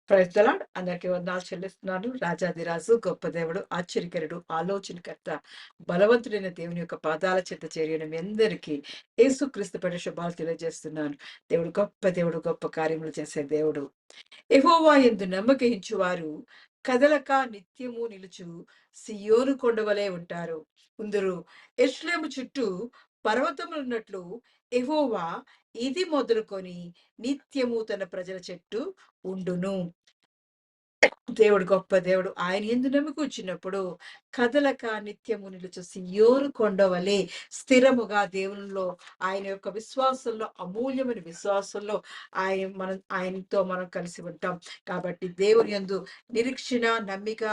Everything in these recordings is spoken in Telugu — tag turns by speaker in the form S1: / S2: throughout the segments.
S1: Praise the Lord. అందరికీ వందనాలు చెల్లిస్తున్నాను. రాజాధిరాజు, గొప్ప దేవుడు, ఆశ్చర్యకరుడు, ఆలోచనకర్త, బలవంతుడైన దేవుని యొక్క పాదాల చెంత చేరిన మీ అందరికీ యేసుక్రీస్తు పేరిట శుభాలు తెలియజేస్తున్నాను. దేవుడు గొప్ప దేవుడు, గొప్ప కార్యములు చేసే దేవుడు. యెహోవా యందు నమ్మకయించువారు కదలక నిత్యము నిలుచు సియోను కొండవలే ఉంటారు. కొందరు యెరూషలేము చుట్టూ పర్వతములున్నట్లు యెహోవా ఇది మొదలుకొని నిత్యము తన ప్రజల చెట్టు ఉండును. దేవుడు గొప్ప దేవుడు. ఆయన యందు నమ్మకూర్చున్నప్పుడు కదలక నిత్యము నిలుచు సియోను కొండవలె స్థిరముగా దేవునిలో ఆయన యొక్క విశ్వాసంలో అమూల్యమైన విశ్వాసంలో ఆయనతో మనం కలిసి ఉంటాం. కాబట్టి దేవుని యందు నిరీక్షణ, నమ్మిక,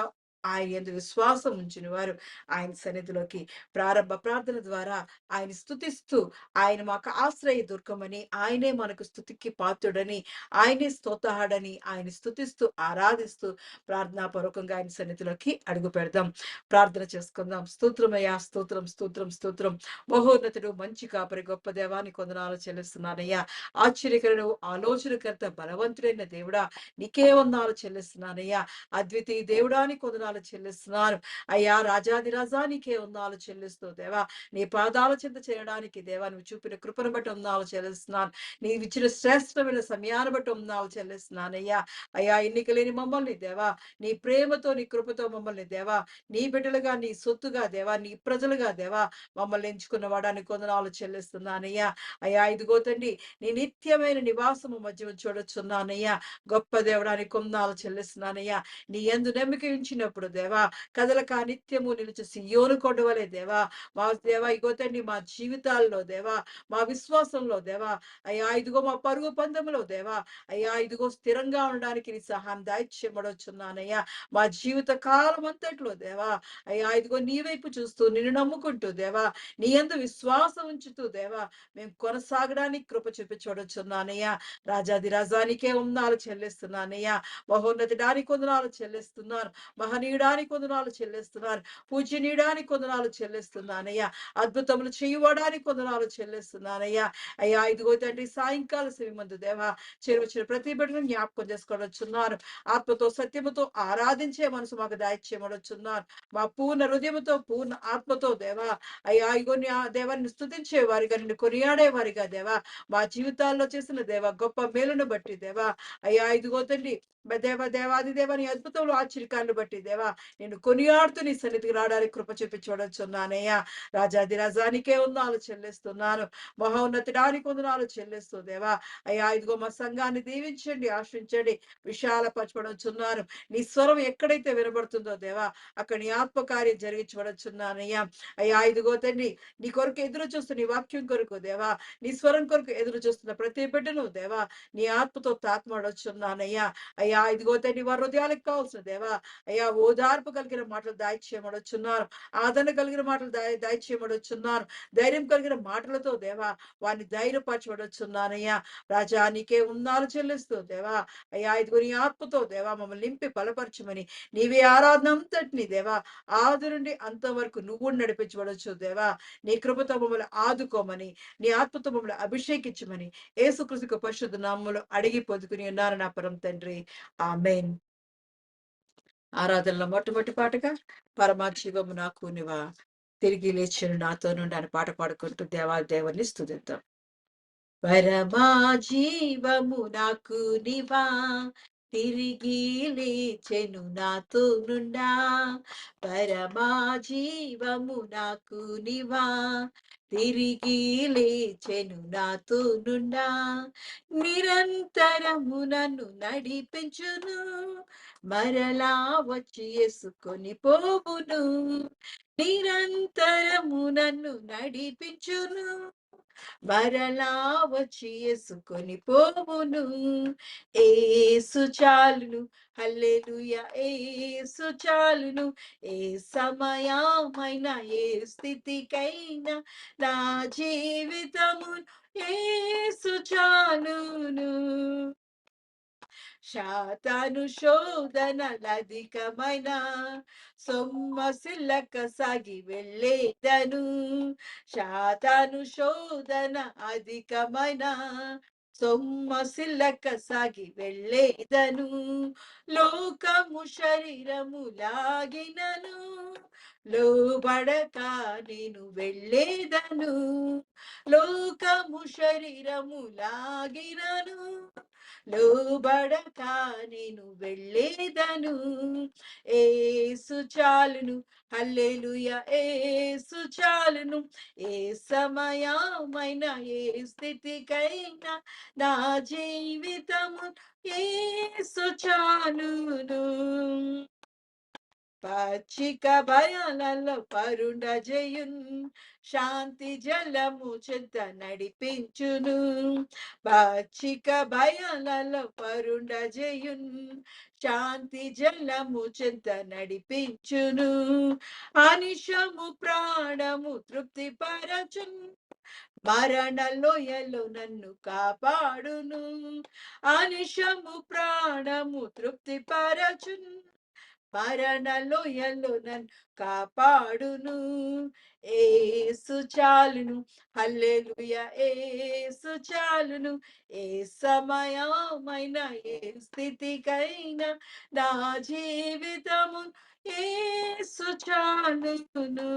S1: ఆయన యందు విశ్వాసం ఉంచిన వారు ఆయన సన్నిధిలోకి ప్రారంభ ప్రార్థన ద్వారా ఆయన స్తుతిస్తూ, ఆయన మాకు ఆశ్రయ దుర్గమని, ఆయనే మనకు స్తుతికి పాత్రుడని, ఆయనే స్తోత్రహాడని ఆయన స్తుతిస్తూ ఆరాధిస్తూ ప్రార్థనాపూర్వకంగా ఆయన సన్నిధిలోకి అడుగు పెడదాం. ప్రార్థన చేసుకుందాం. స్తోత్రమయ్యా, స్తోత్రం, స్తోత్రం, స్తోత్రం. మహోన్నతుడు, మంచి కాపరి, గొప్ప దేవానికి వందనాలు చెల్లిస్తున్నానయ్యా. ఆశ్చర్యకరుడు, ఆలోచనకర్త, బలవంతుడైన దేవుడా, నీకే వందనాలు చెల్లిస్తున్నానయ్యా. అద్వితీయ దేవుడానికి వందనాలు చెల్లిస్తున్నాను అయ్యా. రాజాదిరాజా, నీకే వందనాలు చెల్లిస్తూ దేవా, నీ పాదాల చింత చేయడానికి దేవా నువ్వు చూపిన కృపను బట్టి వందనాలు చెల్లిస్తున్నాను. నీవు ఇచ్చిన శ్రేష్టమైన సమయాన్ని బట్టి వందనాలు చెల్లిస్తున్నానయ్యా. అయ్యా, ఎన్నిక లేని మమ్మల్ని దేవా, నీ ప్రేమతో, నీ కృపతో మమ్మల్ని దేవా, నీ బిడ్డలుగా, నీ సొత్తుగా దేవా, నీ ప్రజలుగా దేవా మమ్మల్ని ఎంచుకున్న వాడానికి వందనాలు చెల్లిస్తున్నానయ్యా. అయ్యా, ఇదిగో తండ్రి, నీ నిత్యమైన నివాసము మధ్య చూడొచ్చున్నానయ్యా. గొప్ప దేవుడానికి వందనాలు చెల్లిస్తున్నానయ్యా. నీ యందు నమ్మిక ఉంచినప్పుడు దేవా కదలక నిత్యము నిలిచి సియోను కొండవలే దేవా, మా దేవా ఇగో తండ్రి, మా జీవితాల్లో దేవా, మా విశ్వాసంలో దేవా, అయ్యా ఇదిగో మా పరుగు పందెంలో దేవా, అయ్యా ఇదిగో స్థిరంగా ఉండడానికి నీ సహాయం దాయిచ్చేమడొచ్చున్నానయ్యా. మా జీవిత కాలం అంతట్లో దేవా, అయ్యా ఇదిగో నీ వైపు చూస్తూ నిన్ను నమ్ముకుంటూ దేవా, నీ యందు విశ్వాసం ఉంచుతూ దేవా మేము కొనసాగడానికి కృప చూపించబడుచున్నానయ్యా. రాజాది రాజానికే వందనాలు చెల్లిస్తున్నానయ్యా. మహోన్నతుడానికి వందనాలు చెల్లిస్తున్నాను. మహనీయుడానికి వందనాలు చెల్లిస్తున్నాను. పూజనీయుడానికి వందనాలు చెల్లిస్తున్నానయ్యా. అద్భుతములు చేయడానికి వందనాలు చెల్లిస్తున్నానయ్యా. అయ్యా ఇదిగో తండ్రి, సాయంకాల సమయమందు దేవా చేరువచ్చిన ప్రతి బిడ్డను జ్ఞాపకం చేసుకోవచ్చున్నాను. ఆత్మతో సత్యముతో ఆరాధించే మనసు మాకు దాయిచ్చేయమనొచ్చున్నాను. మా పూర్ణ హృదయముతో, పూర్ణ ఆత్మతో దేవా, అయ్యా ఇగో దేవాన్ని స్తుతించే వారిగా, నిన్ను కొనియాడే వారిగా దేవా మా జీవితాల్లో చేసిన దేవా గొప్ప మేలును బట్టి దేవా, అయ్యా ఇదిగో తండ్రి, దేవాది దేవని అద్భుతంలో ఆశ్చర్యకాలను బట్టి దేవా నేను కొనియాడుతూ నీ సన్నిధికి రావడానికి కృప చూపించవచ్చున్నానయ్యా. రాజాది రాజానికే వందనాలు చెల్లిస్తున్నాను. మహోన్నతుడానికి వందనాలు చెల్లిస్తూ దేవా, అయ్యా ఇదిగో మా సంఘాన్ని దీవించండి, ఆశ్రయించండి, విశాలపరచబడుచున్నాను. నీ స్వరం ఎక్కడైతే వినబడుతుందో దేవా అక్కడ నీ ఆత్మకార్యం జరిగించబడుచున్నానయ్యా. అయ్యా ఇదిగో తండ్రి, నీ కొరకు ఎదురు చూస్తూ, నీ వాక్యం కొరకు దేవా, నీ స్వరం కొరకు ఎదురు చూస్తున్న ప్రతి బిడ్డను దేవా నీ ఆత్మతో తాత్మాడొచ్చున్నానయ్యా. అయ్యా ఇదిగో తండ్రి, వారి హృదయాలకు కావాల్సిన దేవా, అయ్యా ఓదార్పు కలిగిన మాటలు దాయిచ్చేయమడొచ్చున్నారు. ఆదరణ కలిగిన మాటలు దాయిచ్చేయమడొచ్చున్నారు. ధైర్యం కలిగిన మాటలతో దేవా వారిని ధైర్యపరచబడొచ్చున్నానయ్యా. రాజా నీకే వందనాలు చెల్లిస్తూ దేవా, అయ్యా ఇదిగో నీ ఆత్మతో దేవా మమ్మల్ని నింపి బలపరచమని, నీవే ఆరాధన అంతటిని దేవా ఆది నుండి అంతవరకు నువ్వు నడిపించబడొచ్చు దేవా. నీ కృపతో మమ్మల్ని ఆదుకోమని, నీ ఆత్మతో మమ్మల్ని అభిషేకించమని యేసుక్రీస్తు పరిశుద్ధ నామములో అడిగి పొందుకుని ఉన్నారు నా పరమ తండ్రి. ఆమేన్. ఆరాధనలో మొట్టమొదటి పాటగా పరమా జీవము నాకు నీవా, తిరిగి లేచిన నాతో నుండి అని పాట పాడుకుంటూ దేవాన్ని స్తుతిద్దాం. పరమా జీవము నాకు నీవా, తిరిగి లేచెను నాతో నుండా. పరమా జీవము నాకు నీవా, తిరిగి లేచెను నాతో నుండా. నిరంతరము నన్ను నడిపించును, మరలా వచ్చి యేసుకొని పోవును. నిరంతరము నన్ను నడిపించును, మరలా వచ్చి యేసుకొని పోవును. ఏసు చాలును, హల్లెలూయా ఏసు చాలును. ఏ సమయమైనా ఏ స్థితికైనా నా జీవితము ఏసు చాలును. శాతాను శోధనలధికమైన సొమ్మసిల్లక సాగి వెళ్ళేదను. శాతాను శోధన అధికమైన సొమ్మసిల్లక సాగి వెళ్ళేదను, లోకము శరీరము లాగినను, లోబడక నేను వెళ్ళేదను, లోకము శరీరము లాగినను, లోబడక నేను వెళ్ళేదను. ఏసు చాలును, హల్లెలూయా ఏసు చాలును, ఏ సమయమైన ఏ స్థితికైనా నా జీవితము ఏసు చాలును. పచ్చిక బయలలో పరుండజేయున్, శాంతి జలము చెంత నడిపించును. పచ్చిక బయలలో పరుండజేయున్, శాంతి జలము చెంత నడిపించును. అనిశము ప్రాణము తృప్తి పరచున్, మరణ లోయలో నన్ను కాపాడును. అనిశము ప్రాణము తృప్తి పరచున్, మరణ లోయలో నన్ను కాపాడును. ఏసు చాలును, హల్లెలూయా ఏసు చాలును, ఏ సమయమైన ఏ స్థితికైనా నా జీవితము ఏసు చాలును.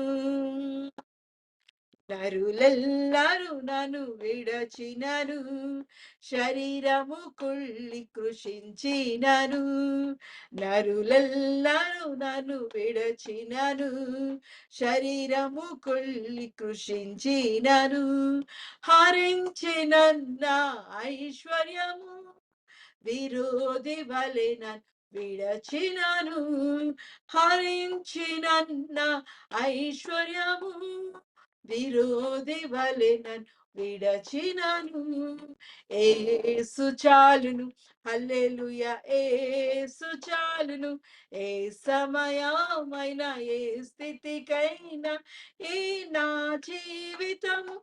S1: నరులెల్లరూ నన్ను విడచినను, శరీరము కుళ్ళి కృషించినను, నరులెల్లరూ నన్ను విడచినను, శరీరము కుళ్ళి కృషించినను, హరించినన్న ఐశ్వర్యము విరోధి వలె నన్ను విడచినను, హరించినన్న ఐశ్వర్యము విరోధి వలె నన్ను విడచినను. ఏసు చాలును, హల్లెలూయా ఏసు చాలును, ఏ సమయమైన ఏ స్థితికైనా ఈ నా జీవితము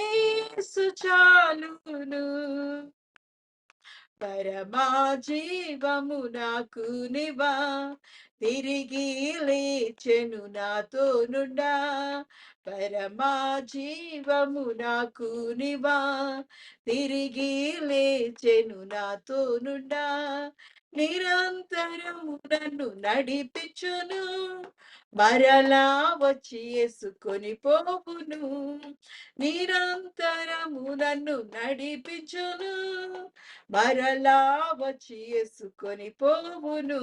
S1: ఏసు చాలును. పరమా జీవము నాకు నివా, తిరిగి లేచెను నాతో నుండా, పరమా జీవము నాకు నివా, తిరిగి లేచెను నాతో నుండా, నిరంతరము నన్ను నడిపించును, మరలా వచ్చి యేసుకొని పోవును, నిరంతరము నన్ను నడిపించును, మరలా వచ్చి యేసుకొని పోవును.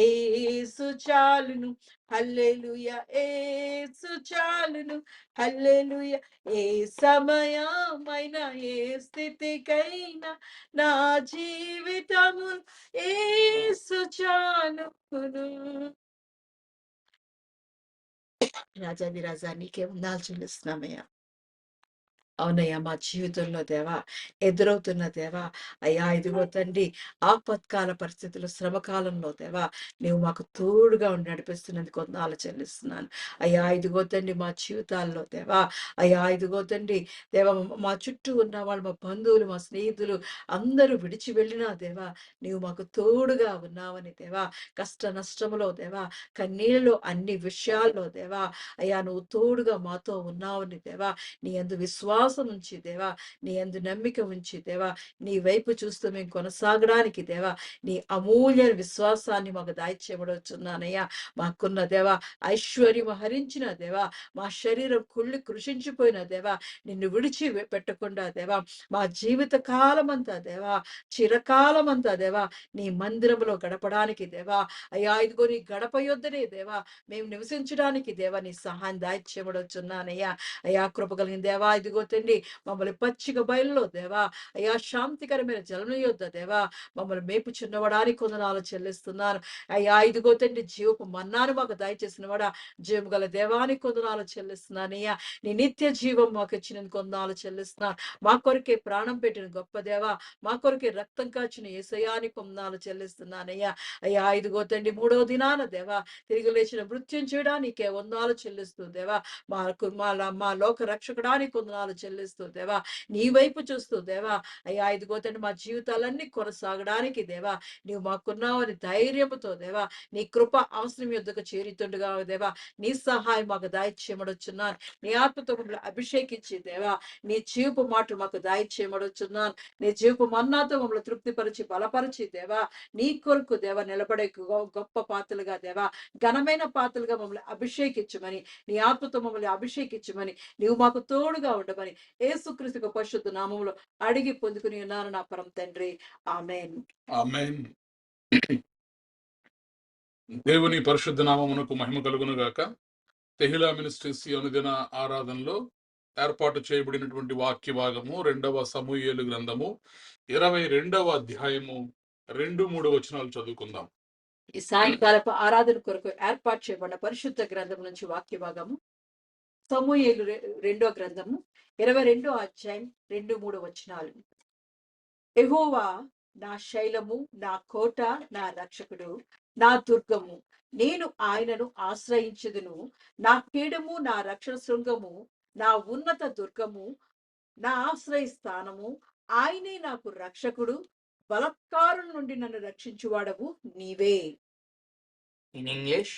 S1: ఏసు చాలును, హల్లెలూయా ఏసు చాలును, హల్లెలూయా ఏ సమయమైన ఏ స్థితికైనా నా జీవితము ఏసు చాలును. రాజాది రాజా నీకే వందనాలు చెల్లిస్తున్నామయ్యా. అవునయ్యా, మా జీవితంలో దేవా ఎదురవుతున్న దేవా, అయ్యా ఇదిగో తండ్రి, ఆపత్కాల పరిస్థితులు శ్రమకాలంలో దేవా నీవు మాకు తోడుగా ఉండి నడిపిస్తున్నందుకు వందనాలు చెల్లిస్తున్నాను. అయ్యా ఇదిగో తండ్రి, మా జీవితాల్లో దేవా, అయ్యా ఇదిగో తండ్రి దేవా, మా చుట్టూ ఉన్న వాళ్ళు, మా బంధువులు, మా స్నేహితులు అందరూ విడిచి వెళ్ళినా దేవా నీవు మాకు తోడుగా ఉన్నావని దేవా, కష్ట నష్టములో దేవా, కన్నీళ్ళలో, అన్ని విషయాల్లో దేవా అయ్యా నువ్వు తోడుగా మాతో ఉన్నావని దేవా, నీ యందు విశ్వాసం ఉంచి దేవా, నీ యందు నమ్మిక ఉంచి దేవా, నీ వైపు చూస్తూ మేము కొనసాగడానికి దేవా నీ అమూల్య విశ్వాసాన్ని మాకు దాయిచ్చేయబడుచున్నానయ్యా. మాకున్న దేవా ఐశ్వర్యం హరించిన దేవా, మా శరీరం కుళ్ళి కృషించిపోయిన దేవా, నిన్ను విడిచి పెట్టకుండా దేవా, మా జీవిత కాలమంతా దేవా, చిరకాలమంతా దేవా నీ మందిరంలో గడపడానికి దేవా, అయ్యా ఇదిగో నీ గడప యొద్దనే దేవా మేము నివసించడానికి దేవా నీ సహాయం దాయిచ్చేయబడుచున్నానయ్యా. అయ్యా కృప కలిగిన దేవా ఇదిగో తండ్రి, మమ్మల్ని పచ్చిక బయలులో దేవా, అయ్యా శాంతికరమైన జలముల యొద్ద దేవా మమ్మల్ని మేపు చిన్నవడానికి కొందనాలు చెల్లిస్తున్నాను. అయ్యా ఇదిగో తండ్రి, జీవపు మన్నాను మాకు దయచేసిన వాడా, జీవము గల దేవానికి కొందనాలు చెల్లిస్తున్నానయ్యా. నీ నిత్య జీవం మాకు ఇచ్చినందుకు కొందనాలు చెల్లిస్తున్నాను. మా కొరకే ప్రాణం పెట్టిన గొప్ప దేవా, మా కొరకే రక్తం కాచిన యేసయ్యానికి కొందనాలు చెల్లిస్తున్నానయ్యా. అయ్యా ఇదిగో తండ్రి, మూడో దినాన దేవా తిరిగి లేచిన మృత్యుం చేయడానికే వందనాలు చెల్లిస్తూ దేవా, మా లోక రక్షకుడానికి వందనాలు చెల్లిస్తూ దేవా నీ వైపు చూస్తూ దేవా అయ్యా ఇదిగో తండ్రి మా జీవితాలన్నీ కొనసాగడానికి దేవా నీవు మాకున్నావని ధైర్యముతో దేవా నీ కృప అవసరం యొద్దకు చేరుతుండగా దేవా నీ సహాయం మాకు దాయిచ్చేయమడొచ్చున్నాను. నీ ఆత్మతో మమ్మల్ని అభిషేకించి దేవా నీ జీవపు మాటలు మాకు దాయిచ్చేయమడొచ్చున్నాను. నీ జీవపు మన్నాతో మమ్మల్ని తృప్తిపరిచి బలపరిచి దేవా నీ కొరకు దేవా నిలబడే గొప్ప పాత్రలుగా దేవా ఘనమైన పాత్రలుగా మమ్మల్ని అభిషేకించమని నీ ఆత్మతో మమ్మల్ని అభిషేకించమని నీవు మాకు తోడుగా ఉండమని యేసుక్రీస్తు పరిశుద్ధ నామములో అడిగి పొందుకుని ఉన్నాను నా పరమ తండ్రి. ఆమేన్.
S2: ఆమేన్. దేవుని పరిశుద్ధ నామమునకు మహిమ కలుగును గాక. తెహిలా మినిస్ట్రీస్ అనుదిన ఆరాధనలో ఏర్పాటు చేయబడినటువంటి వాక్య భాగము 2వ సమూయేలు గ్రంథము 22వ అధ్యాయము 2-3 వచనాలు చదువుకుందాం.
S1: ఈ సాయంకాలపు ఆరాధన కొరకు ఏర్పాటు చేయబడిన పరిశుద్ధ గ్రంథం నుంచి వాక్య భాగము సమూయేలు 2వ గ్రంథము 22వ అధ్యాయం 2-3 వచనాలు. యెహోవా నా శైలము, నా కోట, నా రక్షకుడు, నా దుర్గము, నేను ఆయనను ఆశ్రయించుదును. నా కేడము, నా రక్షణ శృంగము, నా ఉన్నత దుర్గము, నా ఆశ్రయ స్థానము, ఆయనే నాకు రక్షకుడు, బలత్కారం నుండి నన్ను రక్షించువాడవు నీవే.
S3: In English,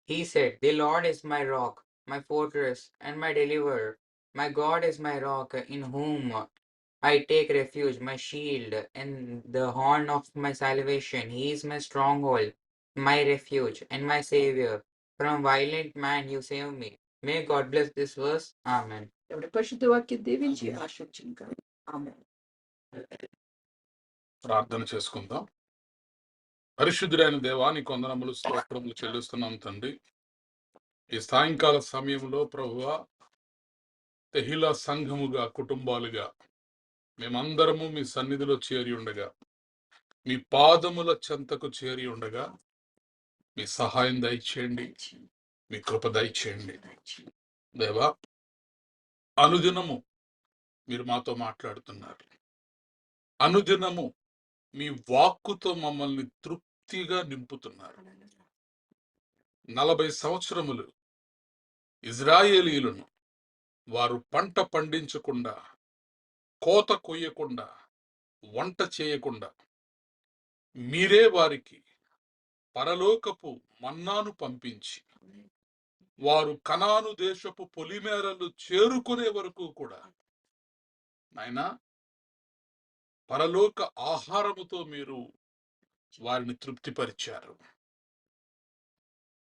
S3: he said, "The Lord is my rock, my fortress, and my deliverer. My God is my rock, in whom I take refuge, my shield, and the horn of my salvation. He is my stronghold, my refuge, and my savior. From violent man you save me." May God bless this verse. Amen.
S1: ఎవరి పరిశుద్ధ వాక్యం దీవించి ఆశించును. ఆమేన్.
S2: ప్రార్థన చేసుకుందాం. పరిశుద్ధుడైన దేవా నీ కొందనములు స్తోత్రములు చెల్లిస్తున్నాం తండ్రి. ఈ సాయంకాల సమయంలో ప్రభువా తెహిలా సంఘముగా కుటుంబాలుగా మేమందరము మీ సన్నిధిలో చేరి ఉండగా, మీ పాదముల చెంతకు చేరి ఉండగా మీ సహాయం దయచేయండి, మీ కృప దయచేయండి దేవా. అనుదినము మీరు మాతో మాట్లాడుతున్నారు. అనుదినము మీ వాక్కుతో మమ్మల్ని తృప్తిగా నింపుతున్నారు. 40 సంవత్సరములు ఇజ్రాయేలీలను వారు పంట పండించకుండా, కోత కొయ్యకుండా, వంట చేయకుండా మీరే వారికి పరలోకపు మన్నాను పంపించి వారు కనాను దేశపు పొలిమేరలు చేరుకునే వరకు కూడా నాయనా పరలోక ఆహారముతో మీరు వారిని తృప్తిపరిచారు.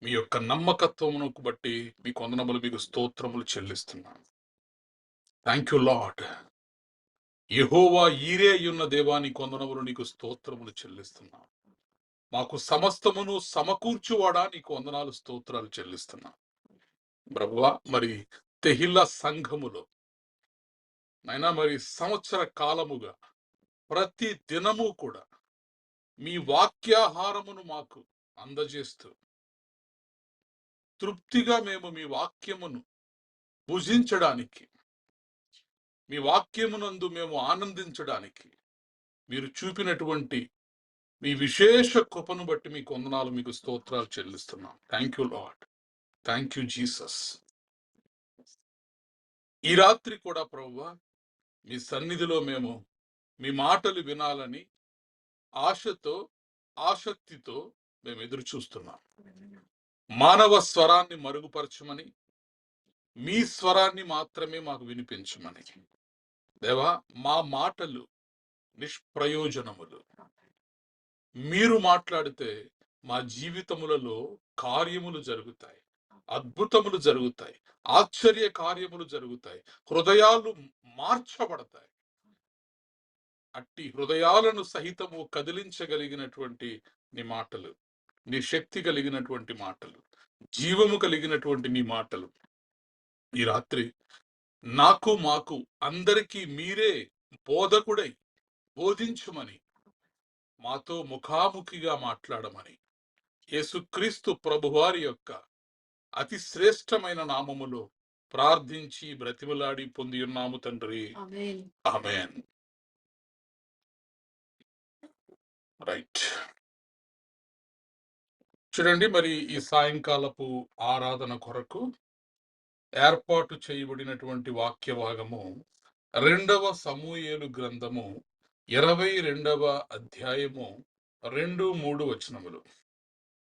S2: మీ యొక్క నమ్మకత్వమును బట్టి మీ కొందనములు మీకు స్తోత్రములు చెల్లిస్తున్నాను. Thank you lord. యెహోవా ఈరే ఉన్న దేవాని కొందనములు నీకు స్తోత్రములు చెల్లిస్తున్నాను. మాకు సమస్తమును సమకూర్చువాడా నీకు వందనాలు స్తోత్రాలు చెల్లిస్తున్నాను ప్రభువా. మరి తెహిలా సంఘములో నైనా మరి సంవత్సర కాలముగా ప్రతి దినము కూడా మీ వాక్యాహారమును మాకు అందజేస్తూ తృప్తిగా మేము మీ వాక్యమును భుజించడానికి, మీ వాక్యమునందు మేము ఆనందించడానికి మీరు చూపినటువంటి మీ విశేష కృపను బట్టి మీకు వందనాలు, మీకు స్తోత్రాలు చెల్లిస్తున్నాం. Thank you lord. Thank you Jesus. ఈ రాత్రి కూడా ప్రభువా మీ సన్నిధిలో మేము మీ మాటలు వినాలని ఆశతో, ఆసక్తితో మేము ఎదురు చూస్తున్నాం. మానవ స్వరాన్ని మరుగుపరచమని, మీ స్వరాన్ని మాత్రమే మాకు వినిపించమని దేవా. మా మాటలు నిష్ప్రయోజనములు. మీరు మాట్లాడితే మా జీవితములలో కార్యములు జరుగుతాయి, అద్భుతములు జరుగుతాయి, ఆశ్చర్య కార్యములు జరుగుతాయి, హృదయాలు మార్చబడతాయి. అట్టి హృదయాలను సహితము కదిలించగలిగినటువంటి నీ మాటలు, నీ శక్తి కలిగినటువంటి మాటలు, జీవము కలిగినటువంటి నీ మాటలు ఈ రాత్రి నాకు, మాకు అందరికీ మీరే బోధకుడై బోధించమని, మాతో ముఖాముఖిగా మాట్లాడమని యేసుక్రీస్తు ప్రభువారి యొక్క అతి శ్రేష్టమైన నామములో ప్రార్థించి బ్రతిమలాడి పొంది ఉన్నాము తండ్రి. ఆమేన్. రైట్. చూడండి, మరి ఈ సాయంకాలపు ఆరాధన కొరకు ఏర్పాటు చేయబడినటువంటి వాక్య భాగము రెండవ సమూయేలు గ్రంథము 22వ అధ్యాయము 2-3 వచనములు.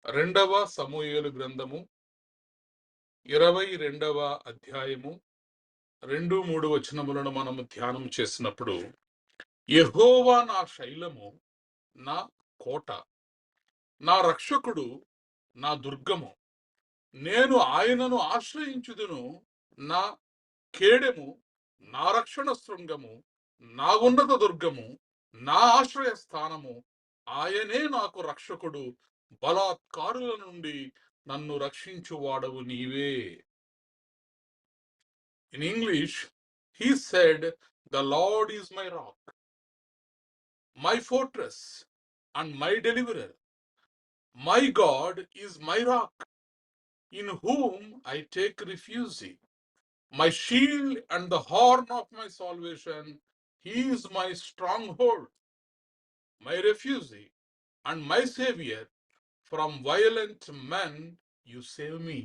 S2: రెండవ సమూయేలు గ్రంథము 22వ అధ్యాయము 2-3 వచనములను మనము ధ్యానం చేసినప్పుడు, యెహోవా నా శైలము, నా కోట, నా రక్షకుడు, నా దుర్గము, నేను ఆయనను ఆశ్రయించుదును, నా కేడెము, నా రక్షణ శృంగము, నా ఉన్నత దుర్గము, నా ఆశ్రయ స్థానము, ఆయనే నాకు రక్షకుడు, బలాత్కారుల నుండి నన్ను రక్షించువాడవు నీవే. In English, he said, "The Lord is my rock, my fortress, and my deliverer. My God is my rock, in whom I take refuge. My shield and the horn of my salvation. He is my stronghold, my refuge, and my savior. From violent men you save me."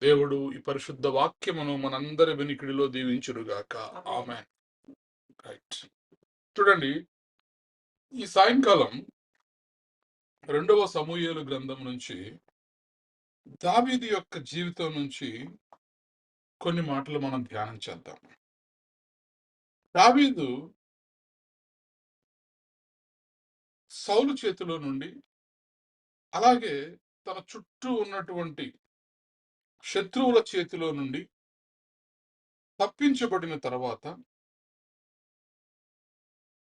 S2: దేవుడు ఈ పరిశుద్ధ వాక్యమును మనందరి వెనికిడిలో దీవించునుగాక. ఆమేన్. రైట్. చూడండి, ఈ సాయంకాలం 2వ సమూయేలు గ్రంథం నుంచి దావీదు యొక్క జీవితం నుంచి కొన్ని మాటలు మనం ధ్యానం చేద్దాం. దావీదు సౌలు చేతిలో నుండి, అలాగే తన చుట్టూ ఉన్నటువంటి శత్రువుల చేతిలో నుండి తప్పించబడిన తర్వాత,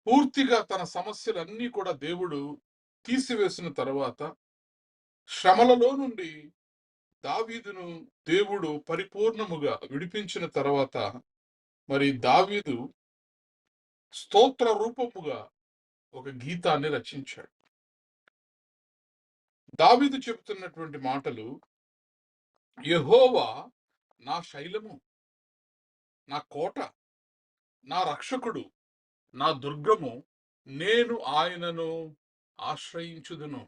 S2: పూర్తిగా తన సమస్యలన్నీ కూడా దేవుడు తీసివేసిన తర్వాత, శ్రమలలో నుండి దావీదును దేవుడు పరిపూర్ణముగా విడిపించిన తర్వాత, మరి దావీదు స్తోత్ర రూపముగా ఒక గీతాన్ని రచించాడు. దావీదు చెబుతున్నటువంటి మాటలు, యెహోవా నా శైలము, నా కోట, నా రక్షకుడు, నా దుర్గము, నేను ఆయనను ఆశ్రయించుదును.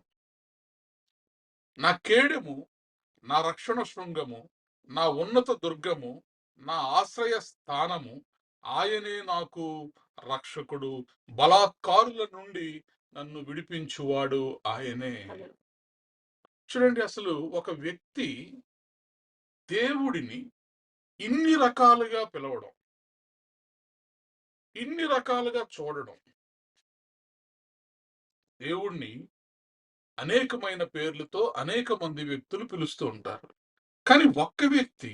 S2: నా కేడెము, నా రక్షణ శృంగము, నా ఉన్నత దుర్గము, నా ఆశ్రయ స్థానము, ఆయనే నాకు రక్షకుడు, బలాత్కారుల నుండి నన్ను విడిపించువాడు ఆయనే. చూడండి, అసలు ఒక వ్యక్తి దేవుడిని ఇన్ని రకాలుగా పిలవడం, ఇన్ని రకాలుగా చూడడం, దేవుణ్ణి అనేకమైన పేర్లతో అనేక మంది వ్యక్తులు పిలుస్తూ ఉంటారు. కానీ ఒక్క వ్యక్తి,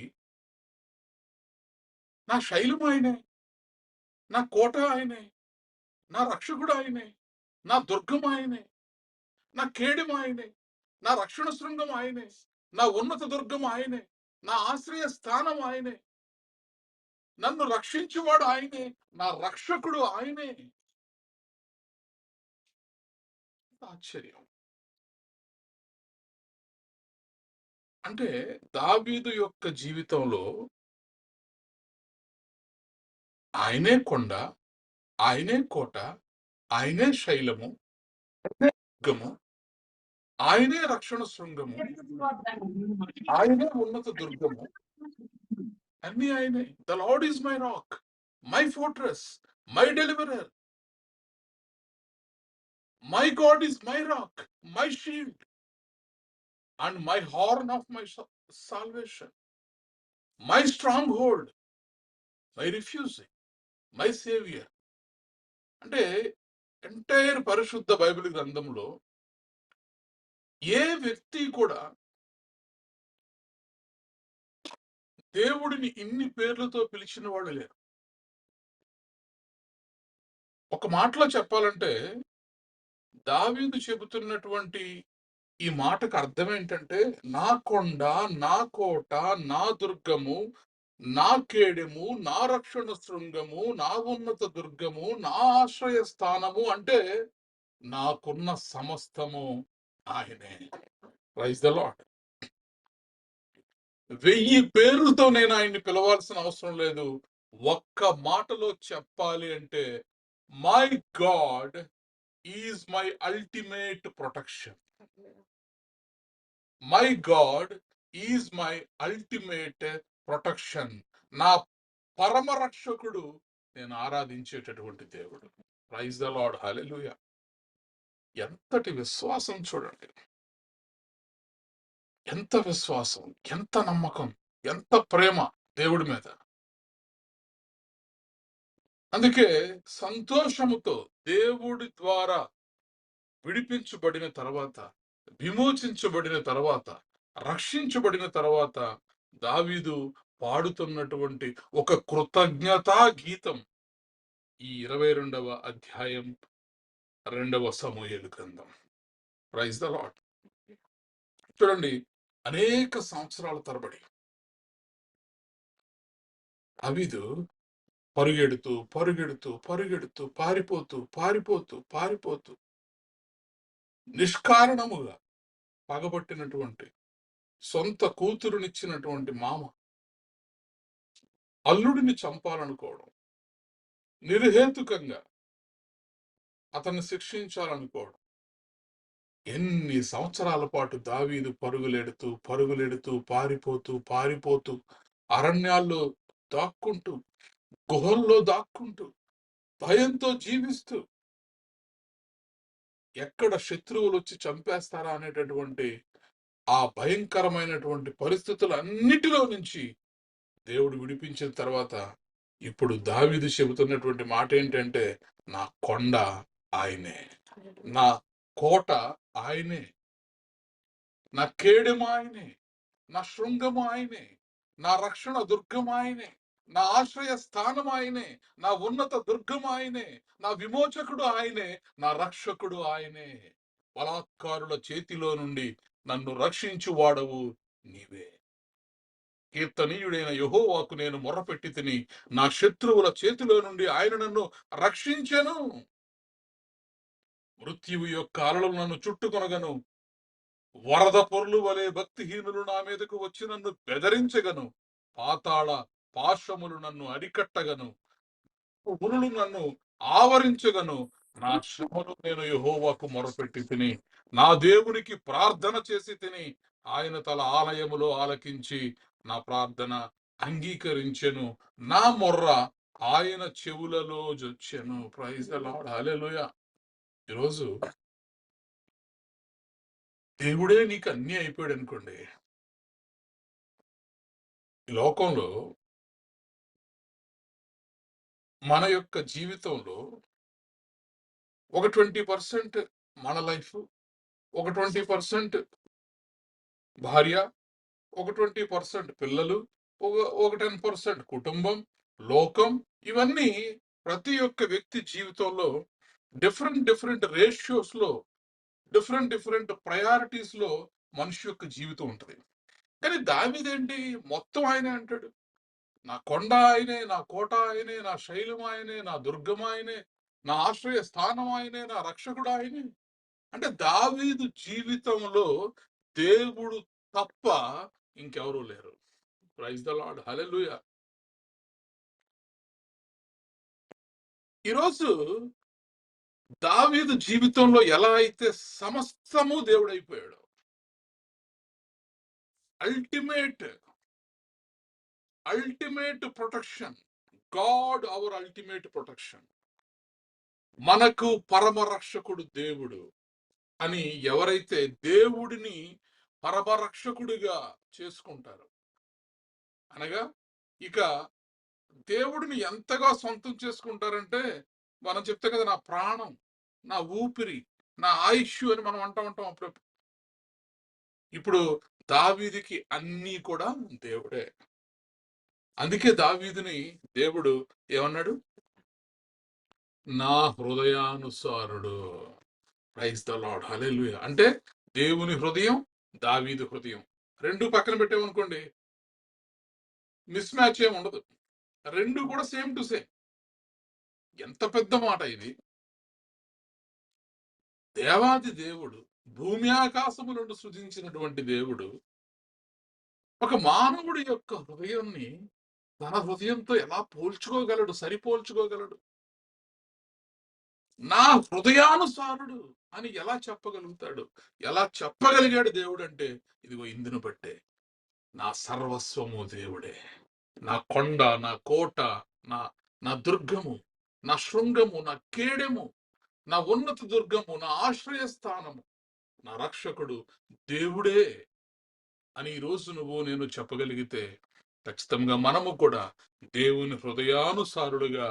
S2: నా శైలం ఆయనే, నా కోట ఆయనే, నా రక్షకుడు ఆయనే, నా దుర్గం ఆయనే, నా కేడెం ఆయనే, నా రక్షణ శృంగం ఆయనే, నా ఉన్నత దుర్గం ఆయనే, నా ఆశ్రయ స్థానం ఆయనే, నన్ను రక్షించేవాడు ఆయనే, నా రక్షకుడు ఆయనే. ఆశ్చర్యం. అంటే దావీదు యొక్క జీవితంలో ఆయనే కొండ, ఆయనే కోట, ఆయనే శైలము, దుర్గము, ఆయనే రక్షణ శృంగము, ఆయనే ఉన్నత దుర్గము, అన్ని ఆయనే. The lord is my rock, my fortress, my deliverer. My God is my rock, my shield, and my horn of my salvation, my strong hold, my refuse, my saviour. అంటే ఎంటైర్ పరిశుద్ధ బైబిల్ గ్రంథంలో ఏ వ్యక్తి కూడా దేవుడిని ఇన్ని పేర్లతో పిలిచిన వాళ్ళు లేరు. ఒక మాటలో చెప్పాలంటే, దావీదు చెబుతున్నటువంటి ఈ మాటకు అర్థం ఏంటంటే, నా కొండ, నా కోట, నా దుర్గము, నా కేడెము, నా రక్షణ శృంగము, నా ఉన్నత దుర్గము, నా ఆశ్రయ స్థానము, అంటే నాకున్న సమస్తము ఆయనే. Praise the lord. 1000 పేర్లతో నేను ఆయన్ని పిలవాల్సిన అవసరం లేదు. ఒక్క మాటలో చెప్పాలి అంటే, my God is my ultimate protection. My God is my ultimate protection. నా పరమ రక్షకుడు నేను ఆరాధించేటటువంటి దేవుడు. ప్రైజ్ ద లార్డ్, హల్లెలూయా. ఎంతటి విశ్వాసం చూడండి, ఎంత విశ్వాసం, ఎంత నమ్మకం, ఎంత ప్రేమ దేవుడి మీద. అందుకే సంతోషముతో దేవుడి ద్వారా విడిపించబడిన తర్వాత, విమోచించబడిన తర్వాత, రక్షించబడిన తర్వాత దావీదు పాడుతున్నటువంటి ఒక కృతజ్ఞతా గీతం ఈ 22వ అధ్యాయం 2వ సమూయేలు గ్రంథం. Praise the lord. చూడండి, అనేక సంవత్సరాల తరబడి దావీదు పరుగెడుతూ పరుగెడుతూ పరుగెడుతూ పారిపోతూ పారిపోతూ పారిపోతూ నిష్కారణముగా పగబట్టినటువంటి సొంత కూతురునిచ్చినటువంటి మామ అల్లుడిని చంపాలనుకోవడం, నిర్హేతుకంగా అతన్ని శిక్షించాలనుకోవడం. ఎన్ని సంవత్సరాల పాటు దావీదు పరుగులెడుతూ పారిపోతూ పారిపోతూ అరణ్యాల్లో దాక్కుంటూ, గుహల్లో దాక్కుంటూ, భయంతో జీవిస్తూ, ఎక్కడ శత్రువులు వచ్చి చంపేస్తారా అనేటటువంటి ఆ భయంకరమైనటువంటి పరిస్థితులన్నిటిలో నుంచి దేవుడు విడిపించిన తర్వాత ఇప్పుడు దావీదు చెబుతున్నటువంటి మాట ఏంటంటే, నా కొండ ఆయనే, నా కోట ఆయనే, నా కేడెము ఆయనే, నా శృంగము ఆయనే, నా రక్షణ దుర్గము ఆయనే, నా ఆశ్రయ స్థానం ఆయనే, నా ఉన్నత దుర్గము ఆయనే, నా విమోచకుడు ఆయనే, నా రక్షకుడు ఆయనే. బలాత్కారుల చేతిలో నుండి నన్ను రక్షించు వాడవు నీవే. కీర్తనీయుడైన యెహోవాకు నేను మొర్రపెట్టి తిని, నా శత్రువుల చేతిలో నుండి ఆయన నన్ను రక్షించెను. మృత్యువు యొక్క అలలు నన్ను చుట్టుకొనగను, వరద పొర్లు వలె భక్తిహీనులు నా మీదకు వచ్చి నన్ను బెదరించగను, పాతాళ పాశములు నన్ను అరికట్టగను, ఉరులు నన్ను ఆవరించగను. నా శ్రమను నేను యెహోవాకు మొరపెట్టి తిని, నా దేవునికి ప్రార్థన చేసి తిని, ఆయన తల ఆలయములో ఆలకించి నా ప్రార్థన అంగీకరించెను, నా మొర్ర ఆయన చెవులలో జొచ్చెను. Praise the lord, hallelujah. ఈరోజు దేవుడే నీకు అన్నీ అయిపోయాడు అనుకోండి, ఈ లోకంలో మన యొక్క జీవితంలో ఒక 20% మన లైఫ్, ఒక 20% భార్య, ఒక 20% పిల్లలు, ఒక 10% కుటుంబం, లోకం, ఇవన్నీ ప్రతి ఒక్క వ్యక్తి జీవితంలో డిఫరెంట్ రేషియోస్ లో, డిఫరెంట్ ప్రయారిటీస్ లో మనిషి యొక్క జీవితం ఉంటుంది. కానీ దావీదేంటి, మొత్తం ఆయనే అంటాడు. నా కొండ ఆయనే, నా కోట ఆయనే, నా శైలం ఆయనే, నా దుర్గం ఆయనే, నా ఆశ్రయ స్థానం ఆయనే, నా రక్షకుడు ఆయనే. అంటే దావీదు జీవితంలో దేవుడు తప్ప ఇంకెవరూ లేరు. Praise the lord, hallelujah. ఈరోజు దావీదు జీవితంలో ఎలా అయితే సమస్తము దేవుడైపోయాడు, ultimate protection, God our ultimate protection, మనకు పరమ రక్షకుడు దేవుడు అని ఎవరైతే దేవుడిని పరమరక్షకుడిగా చేసుకుంటారో, అనగా ఇక దేవుడిని ఎంతగా సొంతం చేసుకుంటారంటే, మనం చెప్తాం కదా, నా ప్రాణం, నా ఊపిరి, నా ఆయుష్ అని మనం అంటూ ఉంటాం అప్పుడప్పుడు. ఇప్పుడు దావీదుకి అన్నీ కూడా దేవుడే. అందుకే దావీదుని దేవుడు ఏమన్నాడు, నా హృదయానుసారుడు. ప్రైజ్ ద లార్డ్, హల్లెలూయా. అంటే దేవుని హృదయం, దావీదు హృదయం రెండు పక్కన పెట్టామనుకోండి, మిస్ మ్యాచ్ ఏమి ఉండదు. రెండు కూడా సేమ్ టు సేమ్. ఎంత పెద్ద మాట ఇది! దేవాది దేవుడు, భూమి ఆకాశములను సృజించినటువంటి దేవుడు ఒక మానవుడి యొక్క హృదయాన్ని తన హృదయంతో ఎలా పోల్చుకోగలడు, సరిపోల్చుకోగలడు? నా హృదయానుసారుడు అని ఎలా చెప్పగలుగుతాడు? ఎలా చెప్పగలిగాడు దేవుడు అంటే, ఇదిగో ఇందును బట్టే, నా సర్వస్వము దేవుడే. నా కొండ, నా కోట, నా నా దుర్గము, నా శృంగము, నా కేడెము, నా ఉన్నత దుర్గము, నా ఆశ్రయ స్థానము, నా రక్షకుడు దేవుడే అని ఈరోజు నువ్వు నేను చెప్పగలిగితే ఖచ్చితంగా మనము కూడా దేవుని హృదయానుసారుడుగా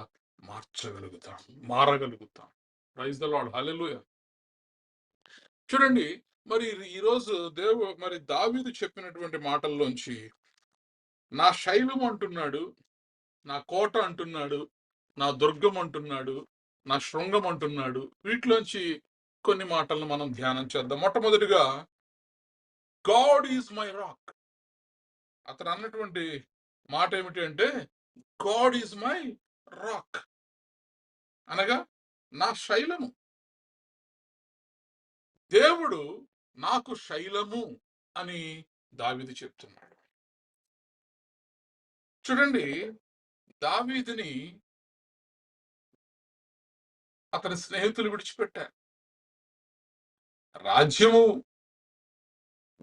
S2: మారగలుగుతాం. Praise the lord, hallelujah. చూడండి, మరి ఈరోజు మరి దావీదు చెప్పినటువంటి మాటల్లోంచి నా శైలం అంటున్నాడు, నా కోట అంటున్నాడు, నా దుర్గం అంటున్నాడు, నా శృంగం అంటున్నాడు. వీటిలోంచి కొన్ని మాటలను మనం ధ్యానం చేద్దాం. మొట్టమొదటిగా గాడ్ ఈజ్ మై రాక్. అతను అన్నటువంటి మాట ఏమిటి అంటే గాడ్ ఈజ్ మై రాక్ అనగా నా శైలము. దేవుడు నాకు శైలము అని దావీదు చెప్తున్నాడు. చూడండి, దావీదుని అతని స్నేహితులు విడిచిపెట్టారు, రాజ్యము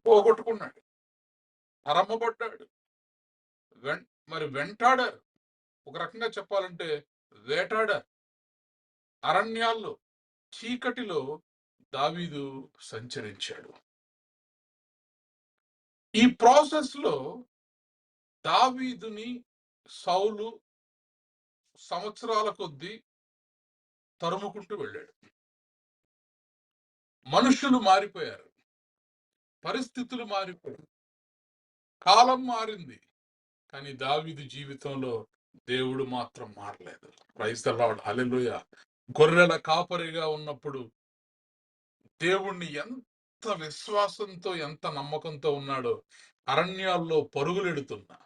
S2: పోగొట్టుకున్నాడు, తరమబడ్డాడు, మరి వెంటాడారు. ఒక రకంగా చెప్పాలంటే వేటాడారు. అరణ్యాల్లో చీకటిలో దావీదు సంచరించాడు. ఈ ప్రాసెస్ లో దావీదుని సౌలు సంవత్సరాల కొద్దీ తరుముకుంటూ వెళ్ళాడు. మనుషులు మారిపోయారు, పరిస్థితులు మారిపోయారు, కాలం మారింది, కానీ దావీదు జీవితంలో దేవుడు మాత్రం మారలేదు. ప్రైజ్ ద లార్డ్, హల్లెలూయా. గొర్రెల కాపరిగా ఉన్నప్పుడు దేవుణ్ణి ఎంత విశ్వాసంతో, ఎంత నమ్మకంతో ఉన్నాడో, అరణ్యాల్లో పరుగులెడుతున్నా,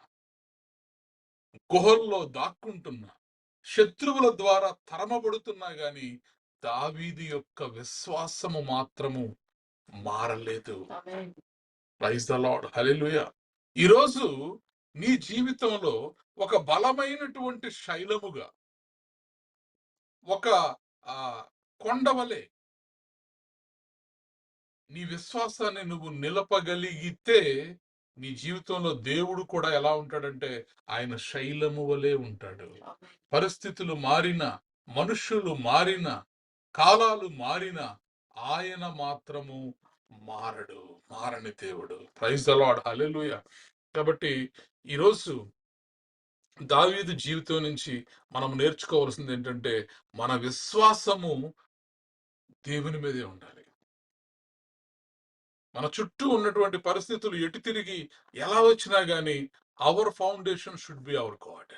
S2: గుహల్లో దాక్కుంటున్నా, శత్రువుల ద్వారా తరమబడుతున్నా గాని దావీదు యొక్క విశ్వాసము మాత్రము మారలేదు. Praise the lord, hallelujah. ఈరోజు నీ జీవితంలో ఒక బలమైనటువంటి శైలముగా, ఒక కొండవలే నీ విశ్వాసాన్ని నువ్వు నిలపగలిగితే నీ జీవితంలో దేవుడు కూడా ఎలా ఉంటాడంటే ఆయన శైలము వలె ఉంటాడు. పరిస్థితులు మారిన, మనుషులు మారిన, కాలాలు మారిన, ఆయన మాత్రము మారడు, మారని దేవుడు. Praise the lord, hallelujah. కాబట్టి ఈరోజు దావీదు జీవితం నుంచి మనం నేర్చుకోవాల్సింది ఏంటంటే మన విశ్వాసము దేవుని మీదే ఉండాలి. మన చుట్టూ ఉన్నటువంటి పరిస్థితులు ఎటు తిరిగి ఎలా వచ్చినా గానీ our foundation should be our God.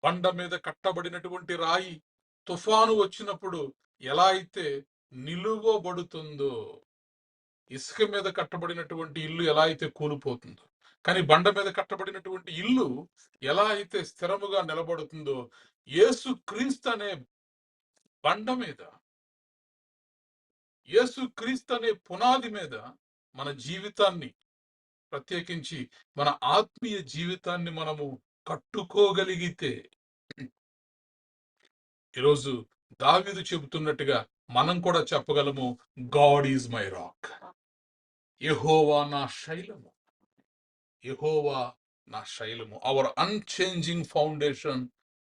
S2: బండ మీద కట్టబడినటువంటి రాయి తుఫాను వచ్చినప్పుడు ఎలా అయితే నిలువబడుతుందో, ఇసుక మీద కట్టబడినటువంటి ఇల్లు ఎలా అయితే కూలిపోతుందో, కానీ బండ మీద కట్టబడినటువంటి ఇల్లు ఎలా అయితే స్థిరముగా నిలబడుతుందో, యేసు క్రీస్తు అనే బండ మీద, యేసు క్రీస్తు అనే పునాది మీద మన జీవితాన్ని, ప్రత్యేకించి మన ఆత్మీయ జీవితాన్ని మనము కట్టుకోగలిగితే, ఈరోజు దావీదు చెబుతున్నట్టుగా మనం కూడా చెప్పగలము, గాడ్ ఈజ్ మై రాక్. యెహోవా నా శైలము, యెహోవా నా శైలము. Our unchanging foundation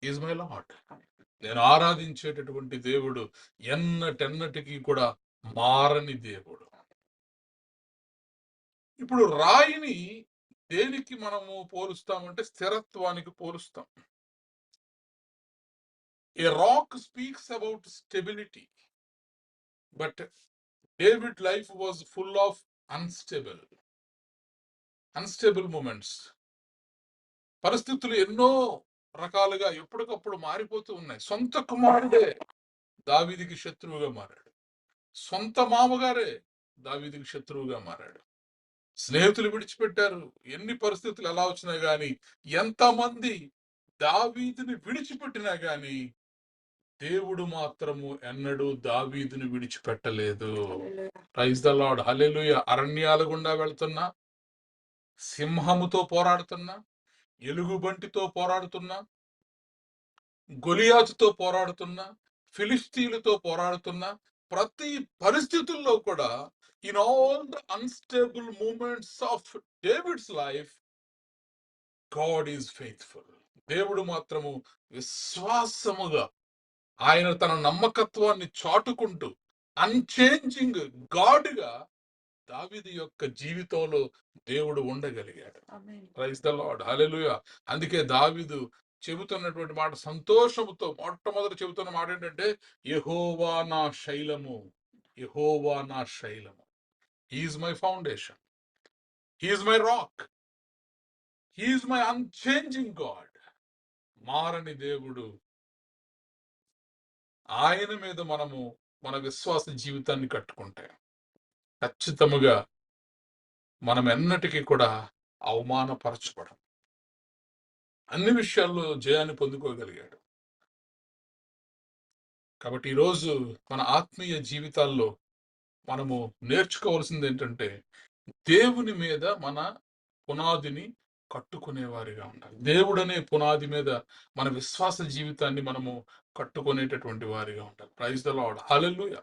S2: is my Lord. నేను ఆరాధించేటటువంటి దేవుడు ఎన్నటెన్నటికీ కూడా మారని దేవుడు. ఇప్పుడు రాయిని దేనికి మనము పోలుస్తామంటే స్థిరత్వానికి పోలుస్తాం. A rock speaks about stability, but David's life was full of unstable moments. పరిస్థితులు ఎన్నో రకాలుగా ఎప్పటికప్పుడు మారిపోతూ ఉన్నాయి. సొంత కుమారుడే దావీదుకి శత్రువుగా మారాడు, సొంత మామగారే దావీదుకి శత్రువుగా మారాడు, స్నేహితులు విడిచిపెట్టారు. ఎన్ని పరిస్థితులు ఎలా వచ్చినా గాని, ఎంతమంది దావీదుని విడిచిపెట్టినా గాని దేవుడు మాత్రము ఎన్నడూ దావీదుని విడిచిపెట్టలేదు. ప్రైజ్ ద లార్డ్, హల్లెలూయా. అరణ్యాల గుండా వెళ్తున్నా, సింహముతో పోరాడుతున్నా, ఎలుగుబంటితో పోరాడుతున్నా, గొలియాతుతో పోరాడుతున్నా, ఫిలిస్తీన్లతో పోరాడుతున్నా, ప్రతి పరిస్థితుల్లో కూడా in all the unstable moments of David's life, God is faithful. దేవుడు మాత్రము విశ్వాసముగా ఆయన తన నమ్మకత్వాన్ని చాటుకుంటూ అన్చేంజింగ్ గాడ్గా దావీదు యొక్క జీవితంలో దేవుడు ఉండగలిగాడు. Praise the lord, hallelujah. అందుకే దావీదు చెబుతున్నటువంటి మాట సంతోషముతో మొట్టమొదటి చెబుతున్న మాట ఏంటంటే, యెహోవా నా శైలము, యెహోవా నా శైలము. He is my foundation, he is my rock, he is my unchanging God. మారని దేవుడు, ఆయన మీద మనము మన విశ్వాస జీవితాన్ని కట్టుకుంటే ఖచ్చితముగా మనం ఎన్నటికీ కూడా అవమానపరచబడం. అన్ని విషయాల్లో జయాన్ని పొందుకోగలిగాడు. కాబట్టి ఈరోజు మన ఆత్మీయ జీవితాల్లో మనము నేర్చుకోవాల్సింది ఏంటంటే, దేవుని మీద మన పునాదిని కట్టుకునేవారిగా ఉండాలి. దేవుడనే పునాది మీద మన విశ్వాస జీవితాన్ని మనము కట్టుకునేటటువంటి వారిగా ఉండాలి. Praise the lord, hallelujah.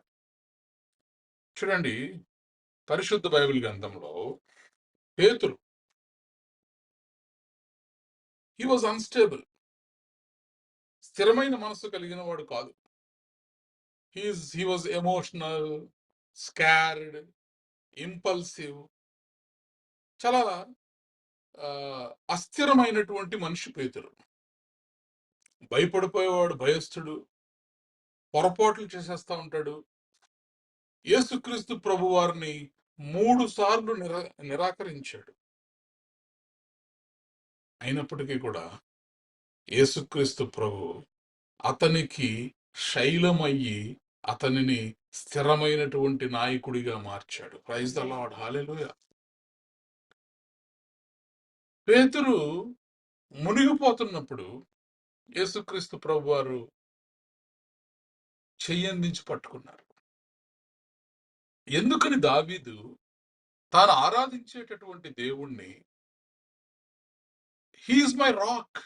S2: చూడండి, పరిశుద్ధ బైబిల్ గ్రంథంలో పేతురు, హీ వాజ్ అన్స్టేబుల్, స్థిరమైన మనసు కలిగిన వాడు కాదు. He was emotional, scared, impulsive, చాలా అస్థిరమైనటువంటి మనిషి పేతురు. భయపడిపోయేవాడు, భయస్థుడు, పొరపాట్లు చేసేస్తా ఉంటాడు. యేసుక్రీస్తు ప్రభు వారిని 3 సార్లు నిరాకరించాడు. అయినప్పటికీ కూడా యేసుక్రీస్తు ప్రభు అతనికి శైలమయ్యి అతనిని స్థిరమైనటువంటి నాయకుడిగా మార్చాడు. ప్రైజ్ ద లార్డ్, హల్లెలూయా. పేతురు మునిగిపోతున్నప్పుడు యేసుక్రీస్తు ప్రభు వారు చెయ్యందించి పట్టుకున్నారు. ఎందుకని దావీదు తాను ఆరాధించేటటువంటి దేవుణ్ణి he is my rock,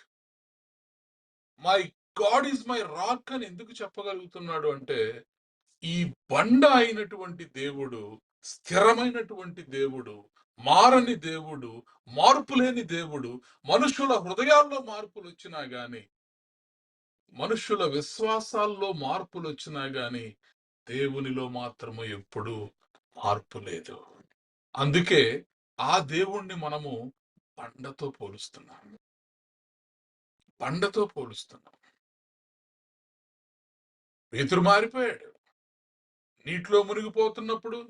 S2: my God is my rock అని ఎందుకు చెప్పగలుగుతున్నాడు అంటే, ఈ బండ అయినటువంటి దేవుడు, స్థిరమైనటువంటి దేవుడు, మారని దేవుడు, మార్పు లేని దేవుడు. మనుషుల హృదయాల్లో మార్పులు వచ్చినా గాని, మనుషుల విశ్వాసాల్లో మార్పులు వచ్చినా గాని, దేవునిలో మాత్రము ఎప్పుడూ మార్పు లేదు. అందుకే ఆ దేవుణ్ణి మనము బండతో పోలుస్తున్నాం, బండతో పోలుస్తున్నాం. పేతురు మారిపోయాడు. నీటిలో మునిగిపోతున్నప్పుడు,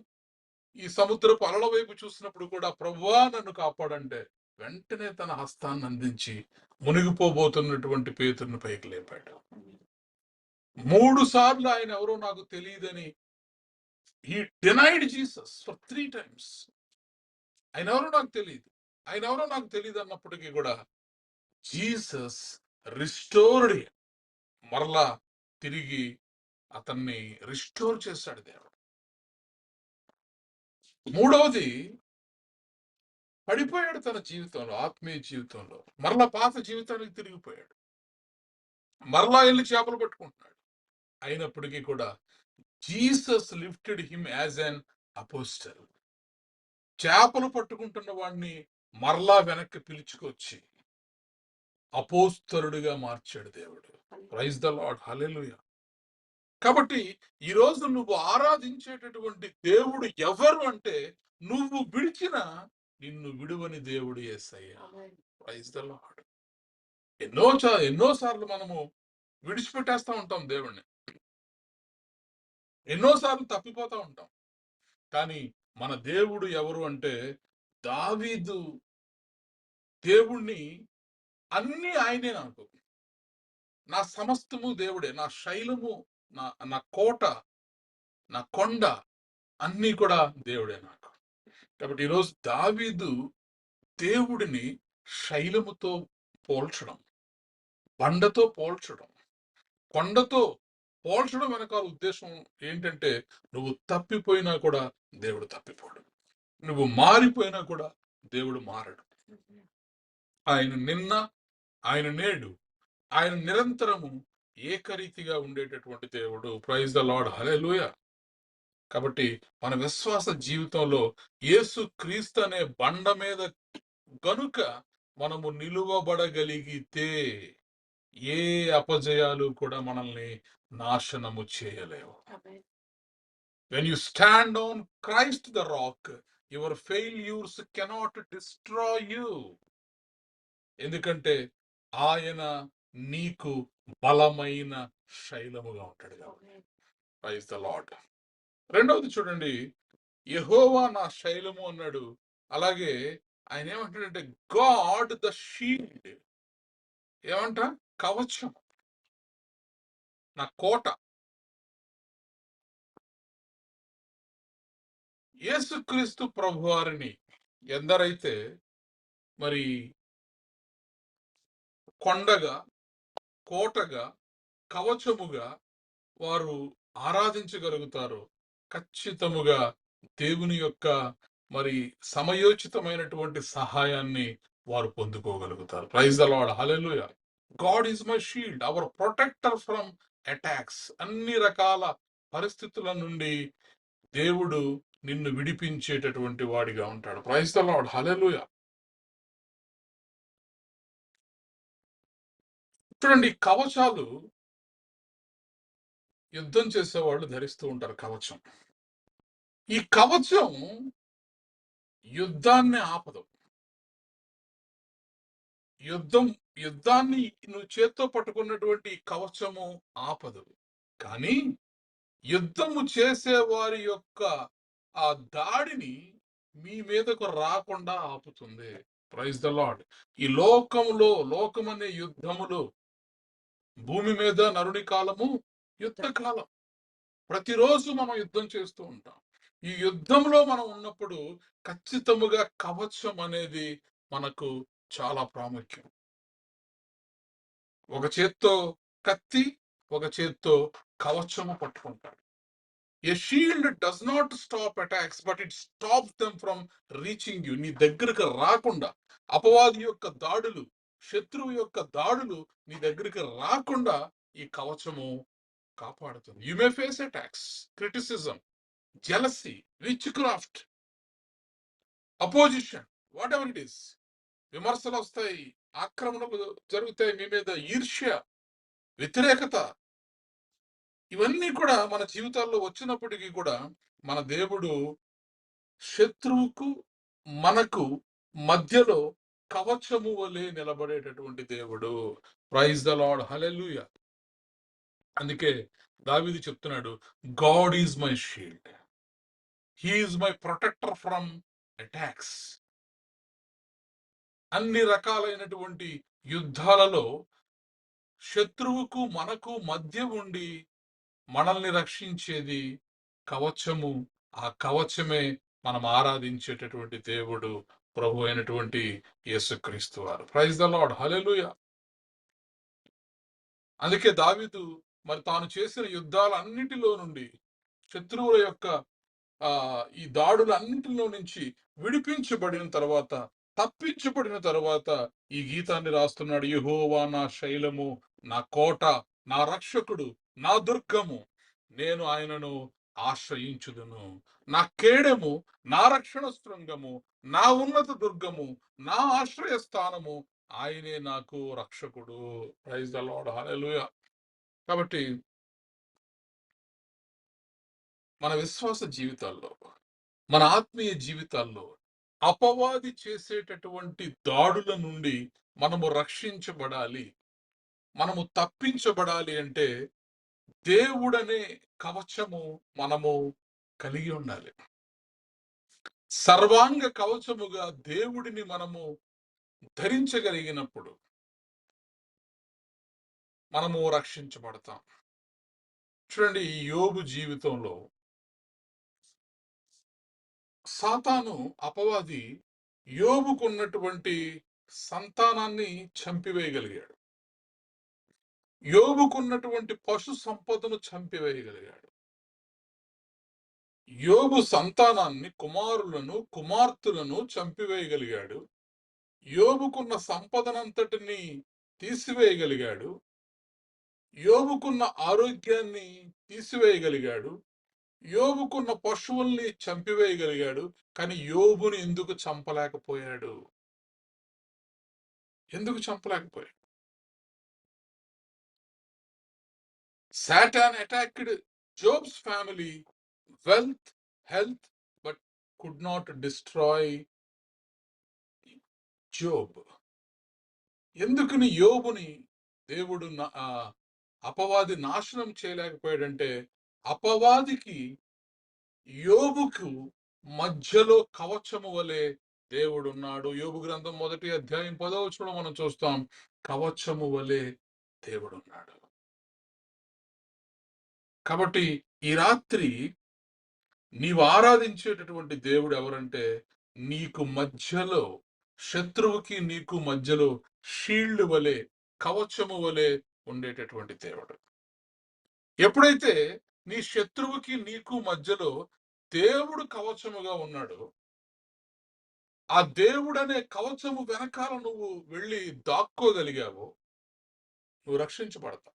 S2: ఈ సముద్రపు అలల వైపు చూసినప్పుడు కూడా ప్రభువా నన్ను కాపాడంటే వెంటనే తన హస్తాన్ని అందించి మునిగిపోబోతున్నటువంటి పేతురుని పైకి లేపాడు. 3 సార్లు ఆయన ఎవరో నాకు తెలియదని he denied Jesus for 3 times. ఆయన ఎవరో నాకు తెలియదు, ఆయన ఎవరో నాకు తెలియదు అన్నప్పటికీ కూడా జీసస్ రిస్టోర్డ్, మరలా తిరిగి అతన్ని రిస్టోర్ చేశాడు దేవుడు. మూడవది, పడిపోయాడు తన జీవితంలో, ఆత్మీయ జీవితంలో. మరలా పాత జీవితానికి తిరిగిపోయాడు. మరలా వెళ్ళి చేపలు పట్టుకుంటున్నాడు. అయినప్పటికీ కూడా Jesus lifted him as an apostle. చేపలు పట్టుకుంటున్న వాడిని మరలా వెనక్కి పిలుచుకొచ్చి అపోస్తలుడిగా మార్చాడు దేవుడు. Praise the lord, hallelujah. కాబట్టి ఈ రోజు నువ్వు ఆరాధించేటటువంటి దేవుడు ఎవరు అంటే, నువ్వు విడిచిన నిన్ను విడువని దేవుడు యేసయ్య. Praise the lord. ఎన్నోసార్లు మనము విడిచిపెట్టేస్తా ఉంటాం దేవుణ్ణి, ఎన్నోసార్లు తప్పిపోతా ఉంటాం. కానీ మన దేవుడు ఎవరు అంటే, దావీదు దేవుణ్ణి అన్ని ఆయనే నాకు, నా సమస్తము దేవుడే, నా శైలము, నా కోట, నా కొండ, అన్నీ కూడా దేవుడే నాకు. కాబట్టి ఈరోజు దావీదు దేవుడిని శైలముతో పోల్చడం, బండతో పోల్చడం, కొండతో పోల్చడం వెనకాల ఉద్దేశం ఏంటంటే, నువ్వు తప్పిపోయినా కూడా దేవుడు తప్పిపోడు, నువ్వు మారిపోయినా కూడా దేవుడు మారడు. ఆయన నిన్న, ఆయన నేడు, ఆయన నిరంతరము ఏకరీతిగా ఉండేటటువంటి దేవుడు. Praise the lord, hallelujah. కాబట్టి మన విశ్వాస జీవితంలో యేసు క్రీస్తు అనే బండ మీద గనుక మనము నిలువబడగలిగితే ఏ అపజయాలు కూడా మనల్ని నాశనము చేయలేవు. When you stand on Christ the rock, your failures cannot destroy you. ఎందుకంటే ఆయన నీకు బలమైన శైలముగా ఉంటాడు కాబట్టి. Praise the lord. రెండవది చూడండి, యెహోవా నా శైలము అన్నాడు. అలాగే ఆయన ఏమంటాడంటే గాడ్ ద షీల్డ్. ఏమంట? కవచం, నా కోట. యేసుక్రీస్తు ప్రభువారిని ఎందరైతే మరి కొండగా, కోటగా, కవచముగా వారు ఆరాధించగలుగుతారో ఖచ్చితముగా దేవుని యొక్క మరి సమయోచితమైనటువంటి సహాయాన్ని వారు పొందుకోగలుగుతారు. Praise the lord. Hallelujah. God is my shield, our protector from attacks. అన్ని రకాల పరిస్థితుల నుండి దేవుడు నిన్ను విడిపించేటటువంటి వాడిగా ఉంటాడు. Praise the lord. హల్లెలూయా. చూడండి, కవచాలు యుద్ధం చేసేవాళ్ళు ధరిస్తూ ఉంటారు. కవచం, ఈ కవచం యుద్ధాన్ని ఆపదు. యుద్ధాన్ని నువ్వు చేత్తో పట్టుకున్నటువంటి ఈ కవచము ఆపదు. కానీ యుద్ధము చేసే వారి యొక్క ఆ దాడిని మీ మీదకు రాకుండా ఆపుతుంది. Praise the Lord. ఈ లోకమనే యుద్ధములో భూమి మీద నరుని కాలము యుద్ధ కాలం. ప్రతిరోజు మనం యుద్ధం చేస్తూ ఉంటాం. ఈ యుద్ధంలో మనం ఉన్నప్పుడు ఖచ్చితముగా కవచం అనేది మనకు చాలా ప్రాముఖ్యం. ఒక చేత్తో కత్తి, ఒక చేత్తో కవచము పట్టుకుంటాడు. A shield does not stop attacks, but it stops them from reaching you. నీ దగ్గరకు రాకుండా, అపవాది యొక్క దాడులు, శత్రువు యొక్క దాడులు నీ దగ్గరికి రాకుండా ఈ కవచము కాపాడుతుంది. You may face attacks, criticism, jealousy, witchcraft, opposition, whatever it is. విమర్శలు వస్తాయి, ఆక్రమణలు జరుగుతాయి మీ మీద, ఈర్ష్య, వ్యతిరేకత, ఇవన్నీ కూడా మన జీవితాల్లో వచ్చినప్పటికీ కూడా మన దేవుడు శత్రువుకు మనకు మధ్యలో కవచము వలె నిలబడేటటువంటి దేవుడు. Praise the lord. హల్లెలూయా. అందుకే దావీదు చెప్తున్నాడు, God is my shield, he is my protector from attacks. అన్ని రకాలైనటువంటి యుద్ధాలలో శత్రువుకు మనకు మధ్య ఉండి మనల్ని రక్షించేది కవచము. ఆ కవచమే మనం ఆరాధించేటటువంటి దేవుడు, ప్రభు అయినటువంటి యేసుక్రీస్తు వారు. Praise the lord. హల్లెలూయా. అందుకే దావీదు మరి తాను చేసిన యుద్ధాలన్నిటిలో నుండి, శత్రువుల యొక్క ఈ దాడులన్నింటిలో నుంచి విడిపించబడిన తర్వాత, తప్పించబడిన తర్వాత ఈ గీతాన్ని రాస్తున్నాడు. యెహోవా నా శైలము, నా కోట, నా రక్షకుడు, నా దుర్గము, నేను ఆయనను ఆశ్రయించుదును. నా కేడెము, నా రక్షణ శృంగము, నా ఉన్నత దుర్గము, నా ఆశ్రయ స్థానము, ఆయనే నాకు రక్షకుడు. Praise the lord. హల్లెలూయా. కాబట్టి మన విశ్వాస జీవితాల్లో, మన ఆత్మీయ జీవితాల్లో అపవాది చేసేటటువంటి దాడుల నుండి మనము రక్షించబడాలి, మనము తప్పించబడాలి అంటే దేవుడనే కవచము మనము కలిగి ఉండాలి. సర్వాంగ కవచముగా దేవుడిని మనము ధరించగలిగినప్పుడు మనము రక్షించబడతాం. చూడండి, ఈ యోబు జీవితంలో సాతాను, అపవాది యోబుకున్నటువంటి సంతానాన్ని చంపివేయగలిగాడు. యోబుకున్నటువంటి పశు సంపదను చంపివేయగలిగాడు. యోబు సంతానాన్ని, కుమారులను, కుమార్తెలను చంపివేయగలిగాడు. యోబుకున్న సంపదనంతటిని తీసివేయగలిగాడు. యోబుకున్న ఆరోగ్యాన్ని తీసివేయగలిగాడు. యోబుకున్న పశువుల్ని చంపివేయగలిగాడు. కానీ యోబుని ఎందుకు చంపలేకపోయాడు? ఎందుకు చంపలేకపోయాడు? Satan attacked Job's family, wealth, health, but could not destroy Job. ఎందుకని యోబుని దేవుడు అపవాది నాశనం చేయలేకపోయాడంటే, అపవాదికి యోబుకు మధ్యలో కవచము వలె దేవుడున్నాడు. యోబు గ్రంథం 1వ అధ్యాయం 10వ వచనంలో మనం చూస్తాం, కవచము వలె దేవుడున్నాడు. కాబట్టి ఈ రాత్రి నీవు ఆరాధించేటటువంటి దేవుడు ఎవరంటే, నీకు మధ్యలో, శత్రువుకి నీకు మధ్యలో షీల్డ్ వలె, కవచము వలె ఉండేటటువంటి దేవుడు. ఎప్పుడైతే నీ శత్రువుకి నీకు మధ్యలో దేవుడు కవచముగా ఉన్నాడో, ఆ దేవుడనే కవచము వెనకాల నువ్వు వెళ్ళి దాక్కోగలిగావో, నువ్వు రక్షించబడతావు.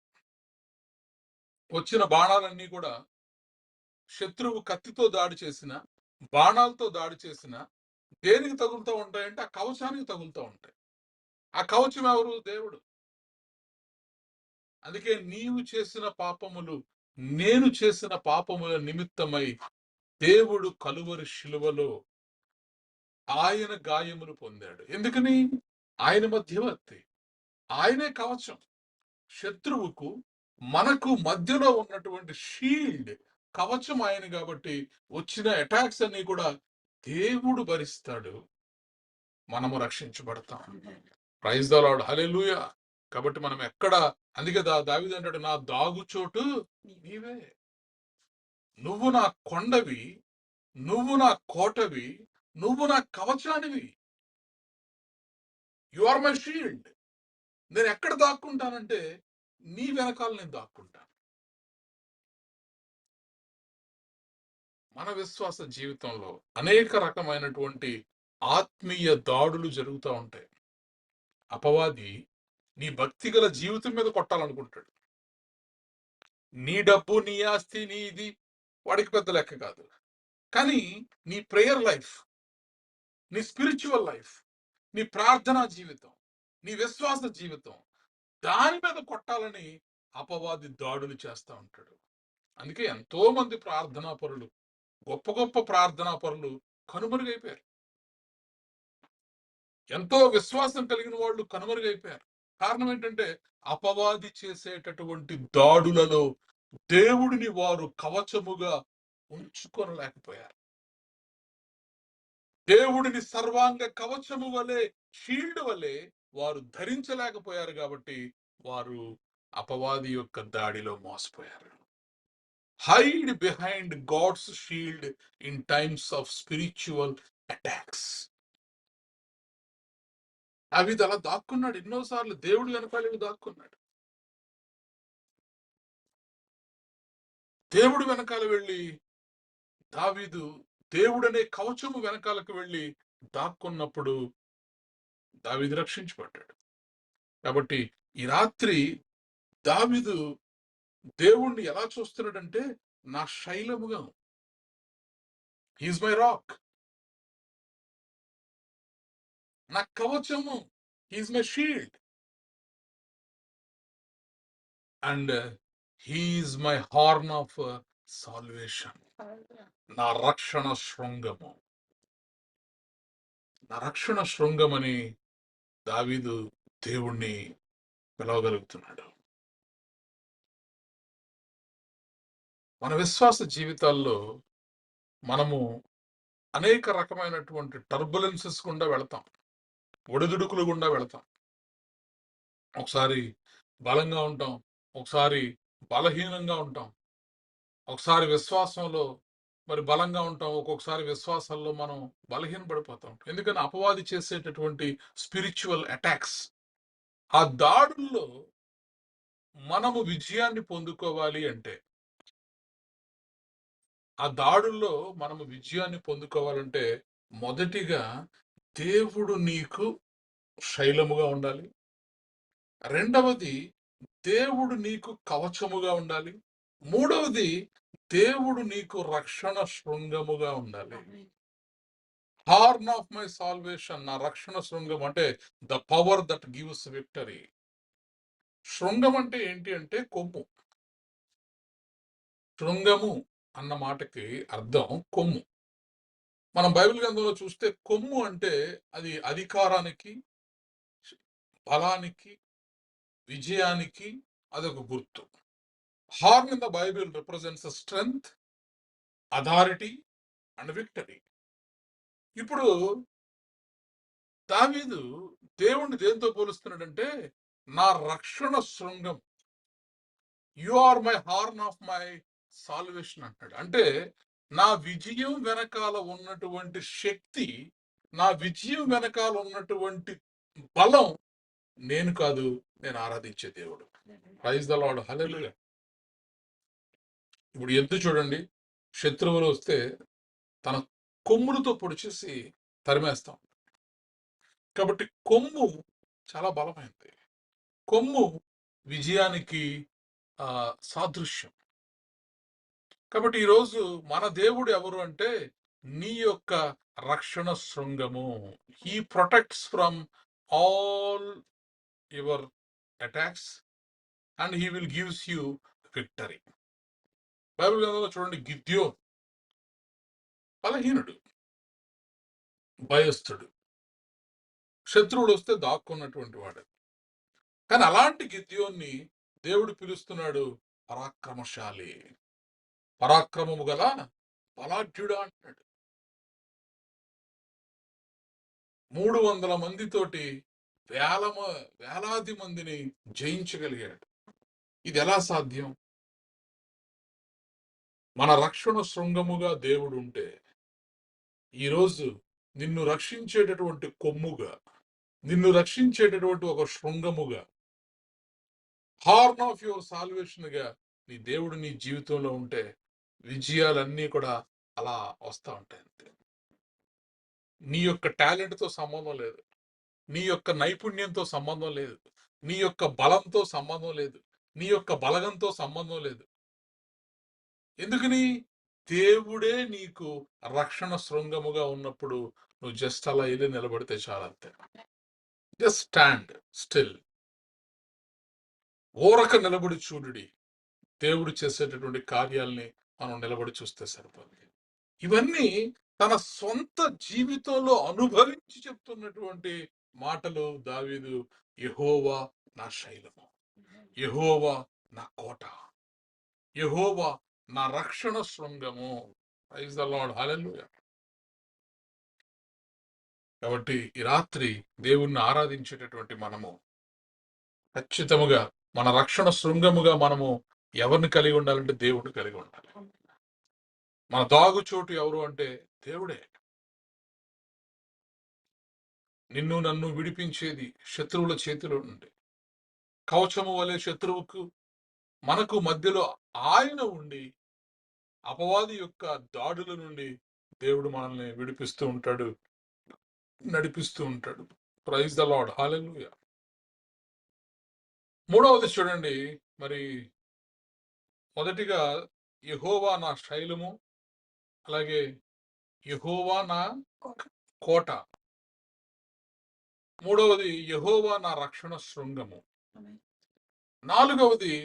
S2: వచ్చిన బాణాలన్నీ కూడా శత్రువు కత్తితో దాడి చేసిన, బాణాలతో దాడి చేసిన దేనికి తగులుతూ ఉంటాయంటే ఆ కవచానికి తగులుతూ ఉంటాయి. ఆ కవచం ఎవరు? దేవుడు. అందుకే నీవు చేసిన పాపములు, నేను చేసిన పాపముల నిమిత్తమై దేవుడు కలువరి శిలువలో ఆయన గాయములు పొందాడు. ఎందుకని? ఆయన మధ్యవర్తి, ఆయనే కవచం. శత్రువుకు మనకు మధ్యలో ఉన్నటువంటి షీల్డ్, కవచం ఆయన. కాబట్టి వచ్చిన అటాక్స్ అన్ని కూడా దేవుడు భరిస్తాడు, మనము రక్షించబడతాం. Praise the lord, hallelujah. కాబట్టి మనం ఎక్కడ, అందుకే దావీదు అంటాడు, నా దాగుచోటు నీవే, నువ్వు నా కొండవి, నువ్వు నా కోటవి, నువ్వు నా కవచానివి. You are my shield. నేను ఎక్కడ దాక్కుంటానంటే నీ వెనకాల నేను దాక్కుంటాను. మన విశ్వాస జీవితంలో అనేక రకమైనటువంటి ఆత్మీయ దాడులు జరుగుతూ ఉంటాయి. అపవాది నీ భక్తిగల జీవితం మీద కొట్టాలనుకుంటాడు. నీ డబ్బు, నీ ఆస్తి, నీ ఇది వాడికి పెద్ద లెక్క కాదు. కానీ నీ ప్రేయర్ లైఫ్, నీ స్పిరిచువల్ లైఫ్, నీ ప్రార్థనా జీవితం, నీ విశ్వాస జీవితం, దాని మీద కొట్టాలని అపవాది దాడులు చేస్తూ ఉంటాడు. అందుకే ఎంతో మంది ప్రార్థనా పరులు, గొప్ప గొప్ప ప్రార్థనా పరులు కనుమరుగైపోయారు. ఎంతో విశ్వాసం కలిగిన వాళ్ళు కనుమరుగైపోయారు. కారణం ఏంటంటే అపవాది చేసేటటువంటి దాడులలో దేవుడిని వారు కవచముగా ఉంచుకొనలేకపోయారు. దేవుడిని సర్వాంగ కవచము వలె, షీల్డ్ వలె వారు ధరించలేకపోయారు. కాబట్టి వారు అపవాది యొక్క దాడిలో మోసపోయారు. Hide behind God's shield in times of spiritual attacks. దావీదు అలా దాక్కున్నాడు ఎన్నోసార్లు, దేవుడు వెనకాల దాక్కున్నాడు. దేవుడు వెనకాల వెళ్ళి దావీదు దేవుడనే కవచము వెనకాలకు వెళ్ళి దాక్కున్నప్పుడు దావీదు రక్షించబడ్డాడు. కాబట్టి ఈ రాత్రి దావీదు దేవుణ్ణి ఎలా చూస్తున్నాడంటే, నా శైలముగా, హీస్ మై రాక్, నా కవచము, he's my shield, and he's my horn of salvation, నా రక్షణ శృంగము. నా రక్షణ శృంగమని దావీదు దేవుణ్ణి పిలవగలుగుతున్నాడు. మన విశ్వాస జీవితాల్లో మనము అనేక రకమైనటువంటి టర్బులెన్సెస్ గుండా వెళతాం, ఒడిదుడుకులు గుండా వెళతాం. ఒకసారి బలంగా ఉంటాం, ఒకసారి బలహీనంగా ఉంటాం, ఒకసారి విశ్వాసంలో మరి బలంగా ఉంటాం, ఒక్కొక్కసారి విశ్వాసాల్లో మనం బలహీన పడిపోతాం. ఎందుకని అపవాది చేసేటటువంటి స్పిరిచువల్ అటాక్స్, ఆ దాడుల్లో మనము విజయాన్ని పొందుకోవాలి అంటే, ఆ దాడుల్లో మనము విజయాన్ని పొందుకోవాలంటే మొదటిగా దేవుడు నీకు శైలముగా ఉండాలి. రెండవది దేవుడు నీకు కవచముగా ఉండాలి. మూడవది దేవుడు నీకు రక్షణ శృంగముగా ఉండాలి. హార్న్ ఆఫ్ మై సాల్వేషన్, నా రక్షణ శృంగం అంటే the power that gives victory. శృంగం అంటే ఏంటి అంటే కొమ్ము. శృంగము అన్న మాటకి అర్థం కొమ్ము. మనం బైబిల్ గ్రంథంలో చూస్తే కొమ్ము అంటే అది అధికారానికి, బలానికి, విజయానికి అదొక గుర్తు. Horn in the Bible represents strength, authority and victory. ఇప్పుడు దావీదు దేవుణ్ణి దేంతో పోలుస్తున్నాడంటే నా రక్షణ శృంగం, you are my horn of my salvation అంటాడు. అంటే నా విజయం వెనకాల ఉన్నటువంటి శక్తి, నా విజయం వెనకాల ఉన్నటువంటి బలం నేను కాదు, నేను ఆరాధించే దేవుడు. ప్రైజ్ ద లార్డ్, హల్లెలూయా. ఇప్పుడు ఎద్దు చూడండి, శత్రువులు వస్తే తన కొమ్ములతో పొడిచేసి తరిమేస్తాం. కాబట్టి కొమ్ము చాలా బలమైనది. కొమ్ము విజయానికి సాదృశ్యం. కాబట్టి ఈరోజు మన దేవుడు ఎవరు అంటే నీ యొక్క రక్షణ శృంగము. He protects from all your attacks and he will gives you victory. Bible గ్రంథంలో చూడండి, గిద్యోన్ బలహీనుడు, భయస్థుడు, శత్రువులు వస్తే దాక్కున్నటువంటి వాడు. కానీ అలాంటి గిద్యోన్ని దేవుడు పిలుస్తున్నాడు పరాక్రమశాలి, పరాక్రమము గల బలాఢ్యుడా అంటాడు. 300 మందితోటి వేలాది మందిని జయించగలిగాడు. ఇది ఎలా సాధ్యం? మన రక్షణ శృంగముగా దేవుడు ఉంటే ఈరోజు నిన్ను రక్షించేటటువంటి కొమ్ముగా, నిన్ను రక్షించేటటువంటి ఒక శృంగముగా, హార్న్ ఆఫ్ యువర్ సాల్వేషన్ గా నీ దేవుడు నీ జీవితంలో ఉంటే విజయాలన్నీ కూడా అలా వస్తూ ఉంటాయి. అంతే. నీ యొక్క టాలెంట్తో సంబంధం లేదు, నీ యొక్క నైపుణ్యంతో సంబంధం లేదు, నీ యొక్క బలంతో సంబంధం లేదు, నీ యొక్క బలగంతో సంబంధం లేదు. ఎందుకని? దేవుడే నీకు రక్షణ శృంగముగా ఉన్నప్పుడు నువ్వు జస్ట్ అలా వెళ్ళి నిలబడితే చాలంతే. జస్ట్ స్టాండ్ స్టిల్, ఓరక నిలబడి చూడుడి. దేవుడు చేసేటటువంటి కార్యాలని మనం నిలబడి చూస్తే సరిపోతుంది. ఇవన్నీ తన సొంత జీవితంలో అనుభవించి చెప్తున్నటువంటి మాటలు దావీదు. యెహోవా నా శైలము, యెహోవా నా కోట, యెహోవా నా రక్షణ శృంగము. Praise the lord, hallelujah. కాబట్టి ఈ రాత్రి దేవుణ్ణి ఆరాధించేటటువంటి మనము ఖచ్చితముగా మన రక్షణ శృంగముగా మనము ఎవరిని కలిగి ఉండాలంటే దేవుడిని కలిగి ఉండాలి. మన దాగుచోటు ఎవరు అంటే దేవుడే. నిన్ను నన్ను విడిపించేది శత్రువుల చేతిలో నుండి, కవచము వలె శత్రువుకు మనకు మధ్యలో ఆయన ఉండి అపవాది యొక్క దాడుల నుండి దేవుడు మనల్ని విడిపిస్తూ ఉంటాడు, నడిపిస్తూ ఉంటాడు. ప్రైజ్ ద లార్డ్, హల్లెలూయా. మూడవది చూడండి, మరి మొదటిగా యెహోవా నా శైలము, అలాగే యెహోవా నా కోట. మూడవది యెహోవా నా రక్షణ శృంగము. నాలుగవది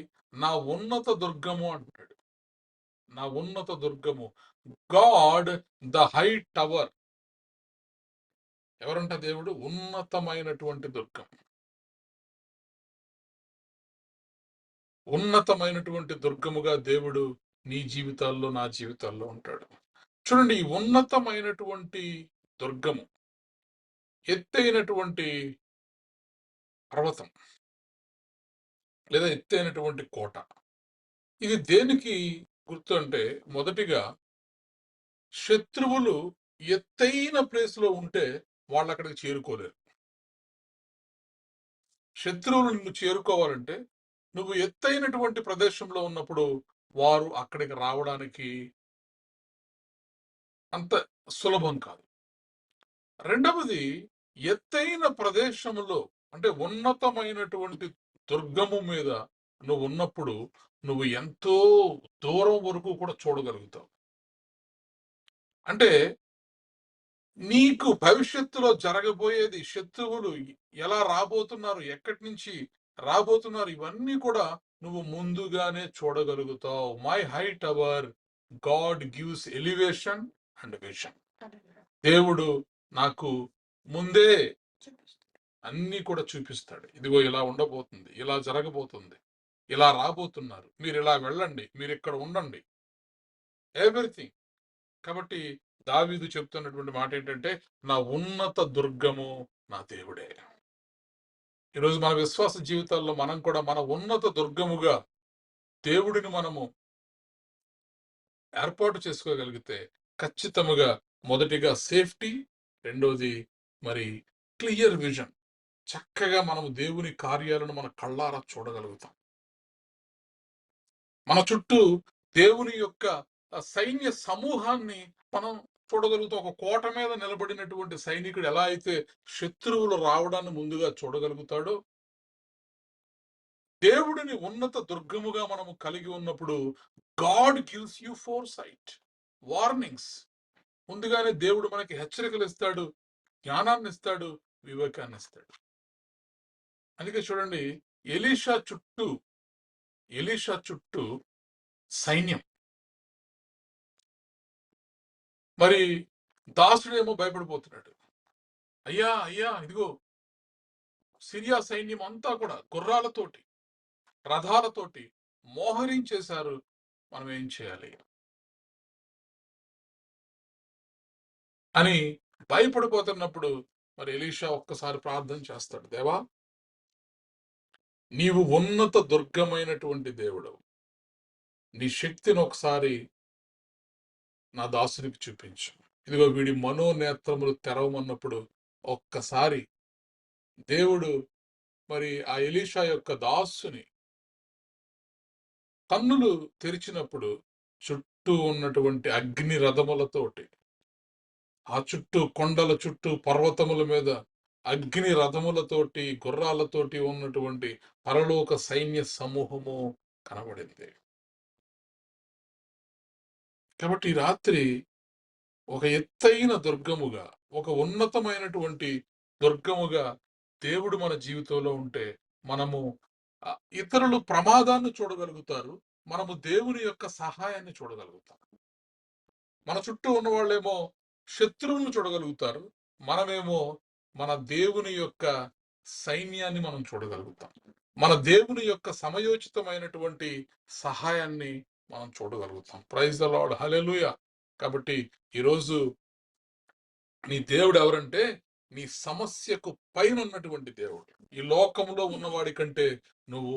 S2: నా ఉన్నత దుర్గము అంటాడు. నా ఉన్నత దుర్గము, గాడ్ ద హై టవర్. ఎవరంట? దేవుడు ఉన్నతమైనటువంటి దుర్గం. ఉన్నతమైనటువంటి దుర్గముగా దేవుడు నీ జీవితాల్లో, నా జీవితాల్లో ఉంటాడు. చూడండి, ఈ ఉన్నతమైనటువంటి దుర్గము, ఎత్తైనటువంటి పర్వతం లేదా ఎత్తైనటువంటి కోట, ఇది దేనికి గుర్తు అంటే, మొదటిగా శత్రువులు ఎత్తైన ప్లేస్ లో ఉంటే వాళ్ళు అక్కడికి చేరుకోలేరు. శత్రువులు నిన్ను చేరుకోవాలంటే నువ్వు ఎత్తైనటువంటి ప్రదేశంలో ఉన్నప్పుడు వారు అక్కడికి రావడానికి అంత సులభం కాదు. రెండవది, ఎత్తైన ప్రదేశంలో అంటే ఉన్నతమైనటువంటి దుర్గము మీద నువ్వు ఉన్నప్పుడు నువ్వు ఎంతో దూరం వరకు కూడా చూడగలుగుతావు. అంటే నీకు భవిష్యత్తులో జరగబోయేది, శత్రువులు ఎలా రాబోతున్నారు, ఎక్కడి నుంచి రాబోతున్నారు, ఇవన్నీ కూడా నువ్వు ముందుగానే చూడగలుగుతావు. My high tower God gives elevation and vision. దేవుడు నాకు ముందే అన్నీ కూడా చూపిస్తాడు. ఇదిగో ఇలా ఉండబోతుంది, ఇలా జరగబోతుంది, ఇలా రాబోతున్నారు, మీరు ఇలా వెళ్ళండి, మీరు ఇక్కడ ఉండండి, ఎవ్రీథింగ్. కాబట్టి దావీదు చెప్తున్నటువంటి మాట ఏంటంటే, నా ఉన్నత దుర్గము నా దేవుడే. ఈరోజు మన విశ్వాస జీవితాల్లో మనం కూడా మన ఉన్నత దుర్గముగా దేవుడిని మనము ఏర్పాటు చేసుకోగలిగితే ఖచ్చితముగా మొదటిగా సేఫ్టీ, రెండోది మరి క్లియర్ విజన్. చక్కగా మనము దేవుని కార్యాలను మన కళ్ళారా చూడగలుగుతాం. మన చుట్టూ దేవుని యొక్క సైన్య సమూహాన్ని మనం చూడగలుగుతాం. ఒక కోట మీద నిలబడినటువంటి సైనికుడు ఎలా అయితే శత్రువులు రావడాన్ని ముందుగా చూడగలుగుతాడో, దేవుడిని ఉన్నత దుర్గముగా మనము కలిగి ఉన్నప్పుడు God gives you foresight, warnings. ముందుగానే దేవుడు మనకి హెచ్చరికలు ఇస్తాడు, జ్ఞానాన్ని ఇస్తాడు, వివేకాన్ని ఇస్తాడు. అందుకే చూడండి, ఎలీషా చుట్టూ సైన్యం. మరి దాసుడేమో భయపడిపోతున్నాడు. అయ్యా అయ్యా, ఇదిగో సిరియా సైన్యం అంతా కూడా గుర్రాలతోటి, రథాలతోటి మోహరించేశారు, మనం ఏం చేయాలి అని భయపడిపోతున్నప్పుడు మరి ఎలీషా ఒక్కసారి ప్రార్థన చేస్తాడు. దేవా, నీవు ఉన్నత దుర్గమైనటువంటి దేవుడు, నీ శక్తిని ఒకసారి నా దాసునికి చూపించు. ఇదిగో వీడి మనోనేత్రములు తెరవమన్నప్పుడు ఒక్కసారి దేవుడు మరి ఆ ఎలీషా యొక్క దాసుని కన్నులు తెరిచినప్పుడు చుట్టూ ఉన్నటువంటి అగ్ని రథములతోటి, ఆ చుట్టూ కొండల చుట్టూ పర్వతముల మీద అగ్ని రథములతోటి, గుర్రాలతోటి ఉన్నటువంటి పరలోక సైన్య సమూహము కనబడింది. కాబట్టి ఈ రాత్రి ఒక ఎత్తైన దుర్గముగా, ఒక ఉన్నతమైనటువంటి దుర్గముగా దేవుడు మన జీవితంలో ఉంటే మనము ఇతరులు ప్రమాదాన్ని చూడగలుగుతారు, మనము దేవుని యొక్క సహాయాన్ని చూడగలుగుతాం. మన చుట్టూ ఉన్న వాళ్ళేమో శత్రువులను చూడగలుగుతారు, మనమేమో మన దేవుని యొక్క సైన్యాన్ని మనం చూడగలుగుతాం. మన దేవుని యొక్క సమయోచితమైనటువంటి సహాయాన్ని మనం చూడగలుగుతాం. Praise the lord, hallelujah. కాబట్టి ఈరోజు నీ దేవుడు ఎవరంటే, నీ సమస్యకు పైన ఉన్నటువంటి దేవుడు. ఈ లోకంలో ఉన్నవాడి కంటే నువ్వు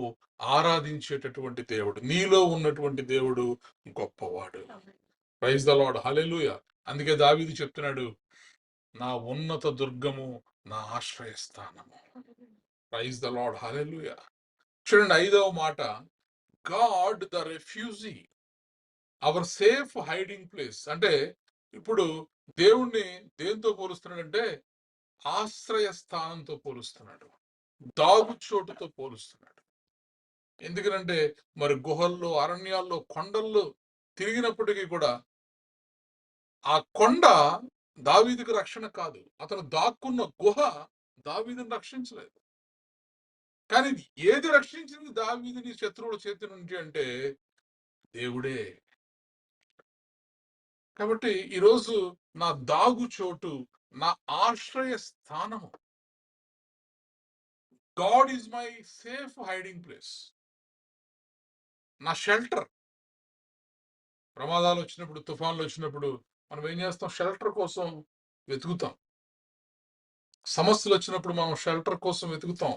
S2: ఆరాధించేటటువంటి దేవుడు, నీలో ఉన్నటువంటి దేవుడు గొప్పవాడు. Praise the lord, hallelujah. అందుకే దావీదు చెప్తున్నాడు, నా ఉన్నత దుర్గము, నా ఆశ్రయస్థానము. Praise the lord, hallelujah. చూడండి, 5వ మాట, God the refugee, our safe hiding place. అంటే ఇప్పుడు దేవుణ్ణి దేంతో పోలుస్తున్నాడంటే ఆశ్రయ స్థానంతో పోలుస్తున్నాడు, దాగుచోటుతో పోలుస్తున్నాడు. ఎందుకంటే మరి గుహల్లో, అరణ్యాల్లో, కొండల్లో తిరిగినప్పటికీ కూడా ఆ కొండ దావీదుకు రక్షణ కాదు, అతను దాక్కున్న గుహ దావీదుని రక్షించలేదు. కానీ ఏది రక్షించింది దావీదుని శత్రువుల చేతి నుంచి అంటే దేవుడే. కాబట్టి ఈరోజు నా దాగు చోటు, నా ఆశ్రయ స్థానము, God is my safe hiding place, నా షెల్టర్. ప్రమాదాలు వచ్చినప్పుడు, తుఫాన్లు వచ్చినప్పుడు మనం ఏం చేస్తాం? షెల్టర్ కోసం వెతుకుతాం. సమస్యలు వచ్చినప్పుడు మనం షెల్టర్ కోసం వెతుకుతాం.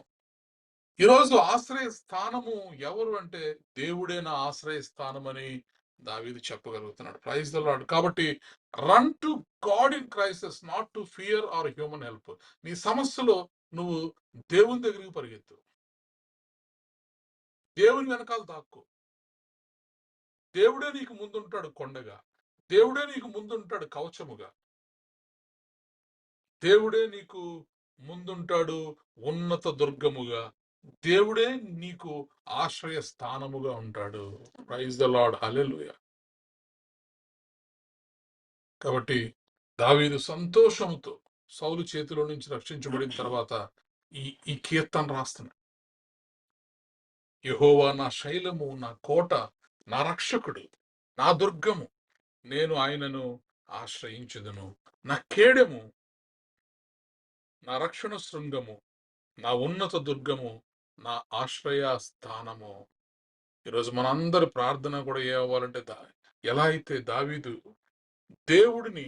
S2: ఈరోజు ఆశ్రయ స్థానము ఎవరు అంటే దేవుడే నా ఆశ్రయ స్థానం అని దావీదు చెప్పగలుగుతున్నాడు. Praise the Lord. కాబట్టి run to God in crisis, not to fear or human help. నీ సమస్యలో నువ్వు దేవుని దగ్గరికి పరిగెత్తు, దేవుని వెనకాల దాక్కో. దేవుడే నీకు ముందుంటాడు కొండగా, దేవుడే నీకు ముందుంటాడు కవచముగా, దేవుడే నీకు ముందుంటాడు ఉన్నత దుర్గముగా, దేవుడే నీకు ఆశ్రయ స్థానముగా ఉంటాడు. Praise the lord, hallelujah. కాబట్టి దావీదు సంతోషంతో సౌలు చేతిలో నుంచి రక్షించబడిన తర్వాత ఈ ఈ కీర్తన రాస్తున్నాడు. యెహోవా నా శైలము, నా కోట, నా రక్షకుడు, నా దుర్గము, నేను ఆయనను ఆశ్రయించుదును. నా కేడెము, నా రక్షణ శృంగము, నా ఉన్నత దుర్గము, నా ఆశ్రయ స్థానము. ఈరోజు మనందరి ప్రార్థన కూడా ఏ అవ్వాలంటే ఎలా అయితే దావీదు దేవుడిని,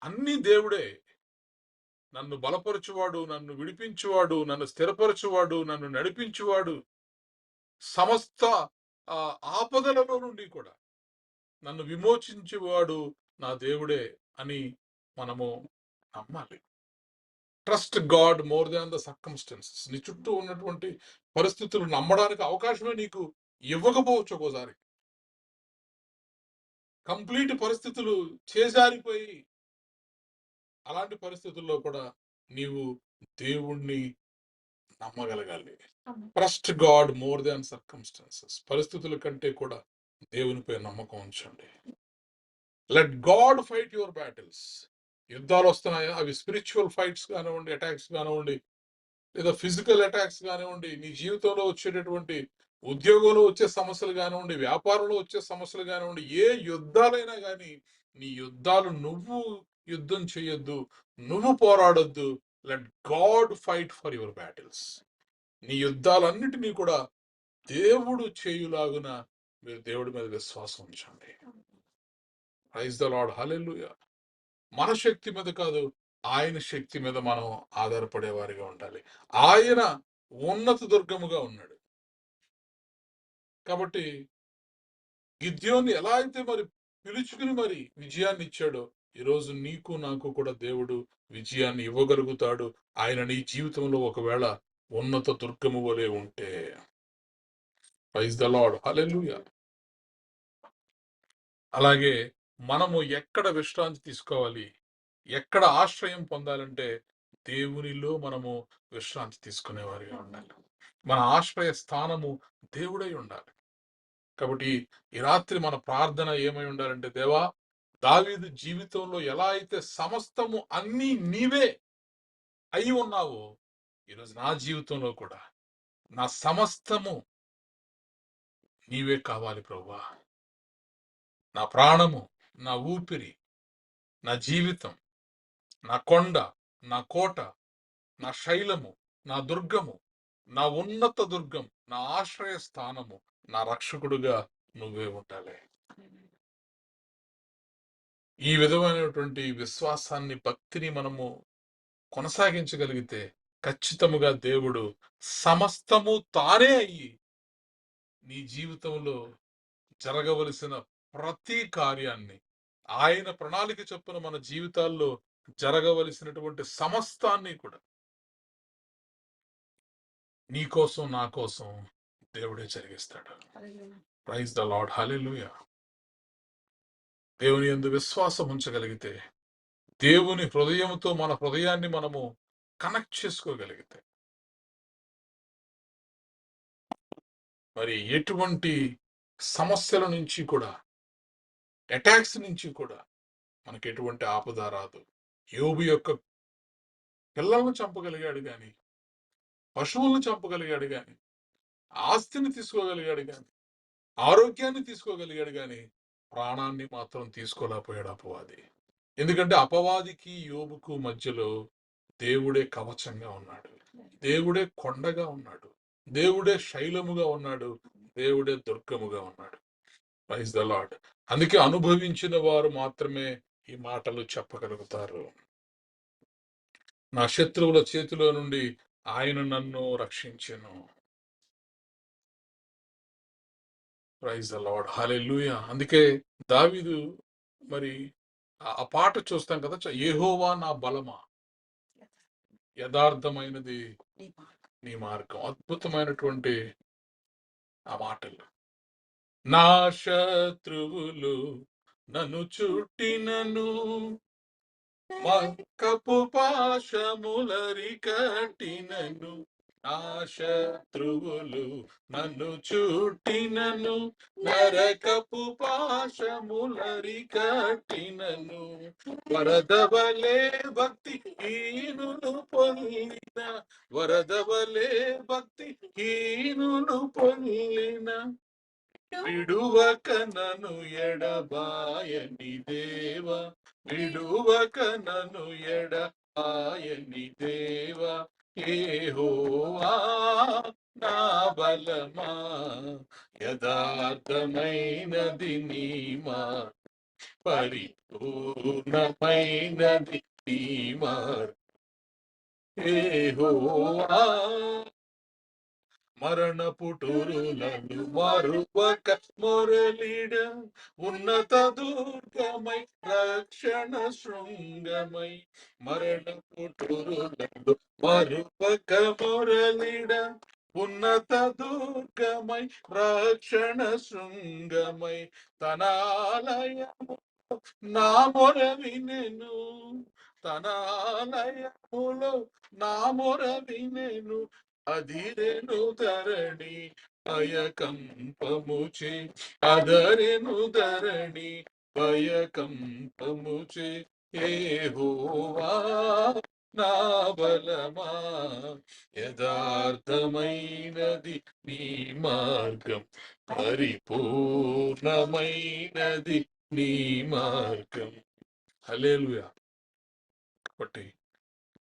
S2: అన్ని దేవుడే, నన్ను బలపరచువాడు, నన్ను విడిపించువాడు, నన్ను స్థిరపరచువాడు, నన్ను నడిపించువాడు, సమస్త ఆపదలలో నుండి కూడా నన్ను విమోచించేవాడు నా దేవుడే అని మనము నమ్మాలి. Trust God more than the circumstances. నీ చుట్టూ ఉన్నటువంటి పరిస్థితులు నమ్మడానికి అవకాశమే నీకు ఇవ్వకపోవచ్చు. ఒక్కోసారి కంప్లీట్ పరిస్థితులు చేజారిపోయి అలాంటి పరిస్థితుల్లో కూడా నీవు దేవుణ్ణి నమ్మగలగాలి. Trust God more than circumstances. పరిస్థితుల కంటే కూడా దేవునిపై నమ్మకం ఉంచండి. Let God fight your battles. యుద్ధాలు వస్తున్నాయా, అవి స్పిరిచువల్ ఫైట్స్ కానివ్వండి, అటాక్స్ కానివ్వండి, లేదా ఫిజికల్ అటాక్స్ కానివ్వండి, నీ జీవితంలో వచ్చేటటువంటి ఉద్యోగంలో వచ్చే సమస్యలు కానివ్వండి, వ్యాపారంలో వచ్చే సమస్యలు కానివ్వండి, ఏ యుద్ధాలైనా కానీ నీ యుద్ధాలు నువ్వు యుద్ధం చేయొద్దు, నువ్వు పోరాడొద్దు. Let God fight for your battles. నీ యుద్ధాలన్నిటినీ కూడా దేవుడు చేయులాగున మీరు దేవుడి మీద విశ్వాసం ఉంచండి. ప్రైజ్ ద లార్డ్, హల్లెలూయా. మన శక్తి మీద కాదు, ఆయన శక్తి మీద మనం ఆధారపడేవారిగా ఉండాలి. ఆయన ఉన్నత దుర్గముగా ఉన్నాడు. కాబట్టి గిద్యోన్ని ఎలా అయితే మరి పిలుచుకుని మరి విజయాన్ని ఇచ్చాడో, ఈరోజు నీకు నాకు కూడా దేవుడు విజయాన్ని ఇవ్వగలుగుతాడు. ఆయన నీ జీవితంలో ఒకవేళ ఉన్నత దుర్గము వలె ఉంటే. ప్రైజ్ ద లార్డ్, హల్లెలూయా. అలాగే మనము ఎక్కడ విశ్రాంతి తీసుకోవాలి, ఎక్కడ ఆశ్రయం పొందాలంటే దేవునిలో మనము విశ్రాంతి తీసుకునేవారిగా ఉండాలి. మన ఆశ్రయ స్థానము దేవుడై ఉండాలి. కాబట్టి ఈ రాత్రి మన ప్రార్థన ఏమై ఉండాలంటే, దేవా, దావీదు జీవితంలో ఎలా అయితే సమస్తము అన్నీ నీవే అయి ఉన్నావో, ఈరోజు నా జీవితంలో కూడా నా సమస్తము నీవే కావాలి ప్రభువా. నా ప్రాణము, నా ఊపిరి, నా జీవితం, నా కొండ, నా కోట, నా శైలము, నా దుర్గము, నా ఉన్నత దుర్గం, నా ఆశ్రయ స్థానము, నా రక్షకుడుగా నువ్వే ఉండాలి. ఈ విధమైనటువంటి విశ్వాసాన్ని, భక్తిని మనము కొనసాగించగలిగితే ఖచ్చితముగా దేవుడు సమస్తము తానే అయ్యి నీ జీవితంలో జరగవలసిన ప్రతి కార్యాన్ని, ఆయన ప్రణాళిక చొప్పున మన జీవితాల్లో జరగవలసినటువంటి సమస్తాన్ని కూడా నీ కోసం, నా కోసం దేవుడే జరిగిస్తాడు. ప్రైజ్ ద లార్డ్, హల్లెలూయా. దేవుని యందు విశ్వాసం ఉంచగలిగితే, దేవుని హృదయంతో మన హృదయాన్ని మనము కనెక్ట్ చేసుకోగలిగితే, మరి ఎటువంటి సమస్యల నుంచి కూడా, అటాక్స్ నుంచి కూడా మనకి ఎటువంటి ఆపద రాదు. యోబు యొక్క పిల్లలను చంపగలిగాడు గాని, పశువులను చంపగలిగాడు గాని, ఆస్తిని తీసుకోగలిగాడు గాని, ఆరోగ్యాన్ని తీసుకోగలిగాడు గాని, ప్రాణాన్ని మాత్రం తీసుకోలేకపోయాడు అపవాది. ఎందుకంటే అపవాదికి యోబుకు మధ్యలో దేవుడే కవచంగా ఉన్నాడు, దేవుడే కొండగా ఉన్నాడు, దేవుడే శైలముగా ఉన్నాడు, దేవుడే దుర్గముగా ఉన్నాడు. Praise the lord. అందుకే అనుభవించిన వారు మాత్రమే ఈ మాటలు చెప్పగలుగుతారు. నా శత్రువుల చేతిలో నుండి ఆయన నన్ను రక్షించెను. Praise the lord, hallelujah. అందుకే దావీదు మరి ఆ పాట చూస్తాం కదా, యెహోవా నా బలమా, యథార్థమైనది నీ మార్గం. అద్భుతమైనటువంటి ఆ మాటలు. నా శత్రువులు నన్ను చుట్టినను, మక్కపు పాశములరి కట్టినను, నా శత్రువులు నన్ను చుట్టినను, నరకపు పాశములరి కట్టినను, వరదవలే భక్తి హీనులు పొందిన, వరదవలే భక్తి హీనులు పొందిన, విడువక నన్ను ఎడబాయని దేవా, విడువక నన్ను ఎడబాయని దేవా, యెహోవా నా బలమా, యథార్థమైనది నీ మార్గం, పరిపూర్ణమైనది నీ మార్గం, యెహోవా. మరణపుటూరులను మరువక మొరలిడ, ఉన్నత దుర్గమై రక్షణ శృంగమై, మరణపుటూరులను మరువక మొరలిడ, ఉన్నత దుర్గమై రక్షణ శృంగమై, తన ఆలయము నా మొర వినెను, తన ఆలయములో నా మొర వినెను, అదిరెను ధరణి భయకంపముచే, అదరెను ధరణి భయకంపముచే, యెహోవా నా బలమా, యథార్థమైనది నీ మార్గం, పరిపూర్ణమైనది నీ మార్గం. హల్లెలూయా. కాబట్టి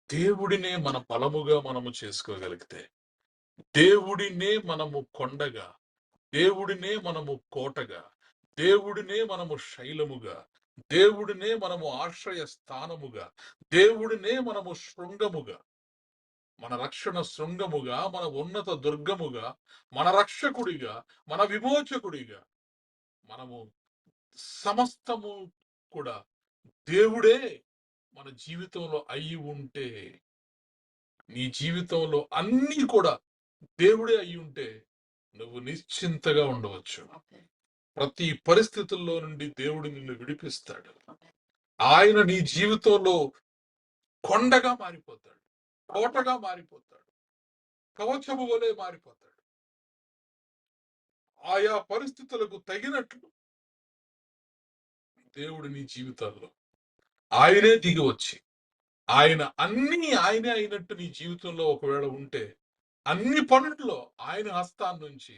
S2: దేవుడినే మన బలముగా మనము చేసుకోగలిగితే, దేవుడినే మనము కొండగా, దేవుడినే మనము కోటగా, దేవుడినే మనము శైలముగా, దేవుడినే మనము ఆశ్రయ స్థానముగా, దేవుడినే మనము శృంగముగా, మన రక్షణ శృంగముగా, మన ఉన్నత దుర్గముగా, మన రక్షకుడిగా, మన విమోచకుడిగా, మనము సమస్తము కూడా దేవుడే మన జీవితంలో అయి ఉంటే, నీ జీవితంలో అన్నీ కూడా దేవుడే అయి ఉంటే, నువ్వు నిశ్చింతగా ఉండవచ్చు. ప్రతి పరిస్థితుల్లో నుండి దేవుడు నిన్ను విడిపిస్తాడు. ఆయన నీ జీవితంలో కొండగా మారిపోతాడు, కోటగా మారిపోతాడు, కవచము వలె మారిపోతాడు. ఆయా పరిస్థితులకు తగినట్లు దేవుడు నీ జీవితాల్లో ఆయనే దిగి వచ్చి, ఆయనే అయినట్టు నీ జీవితంలో ఒకవేళ ఉంటే, అన్ని పనుల్లో ఆయన హస్తాన్ని నుంచి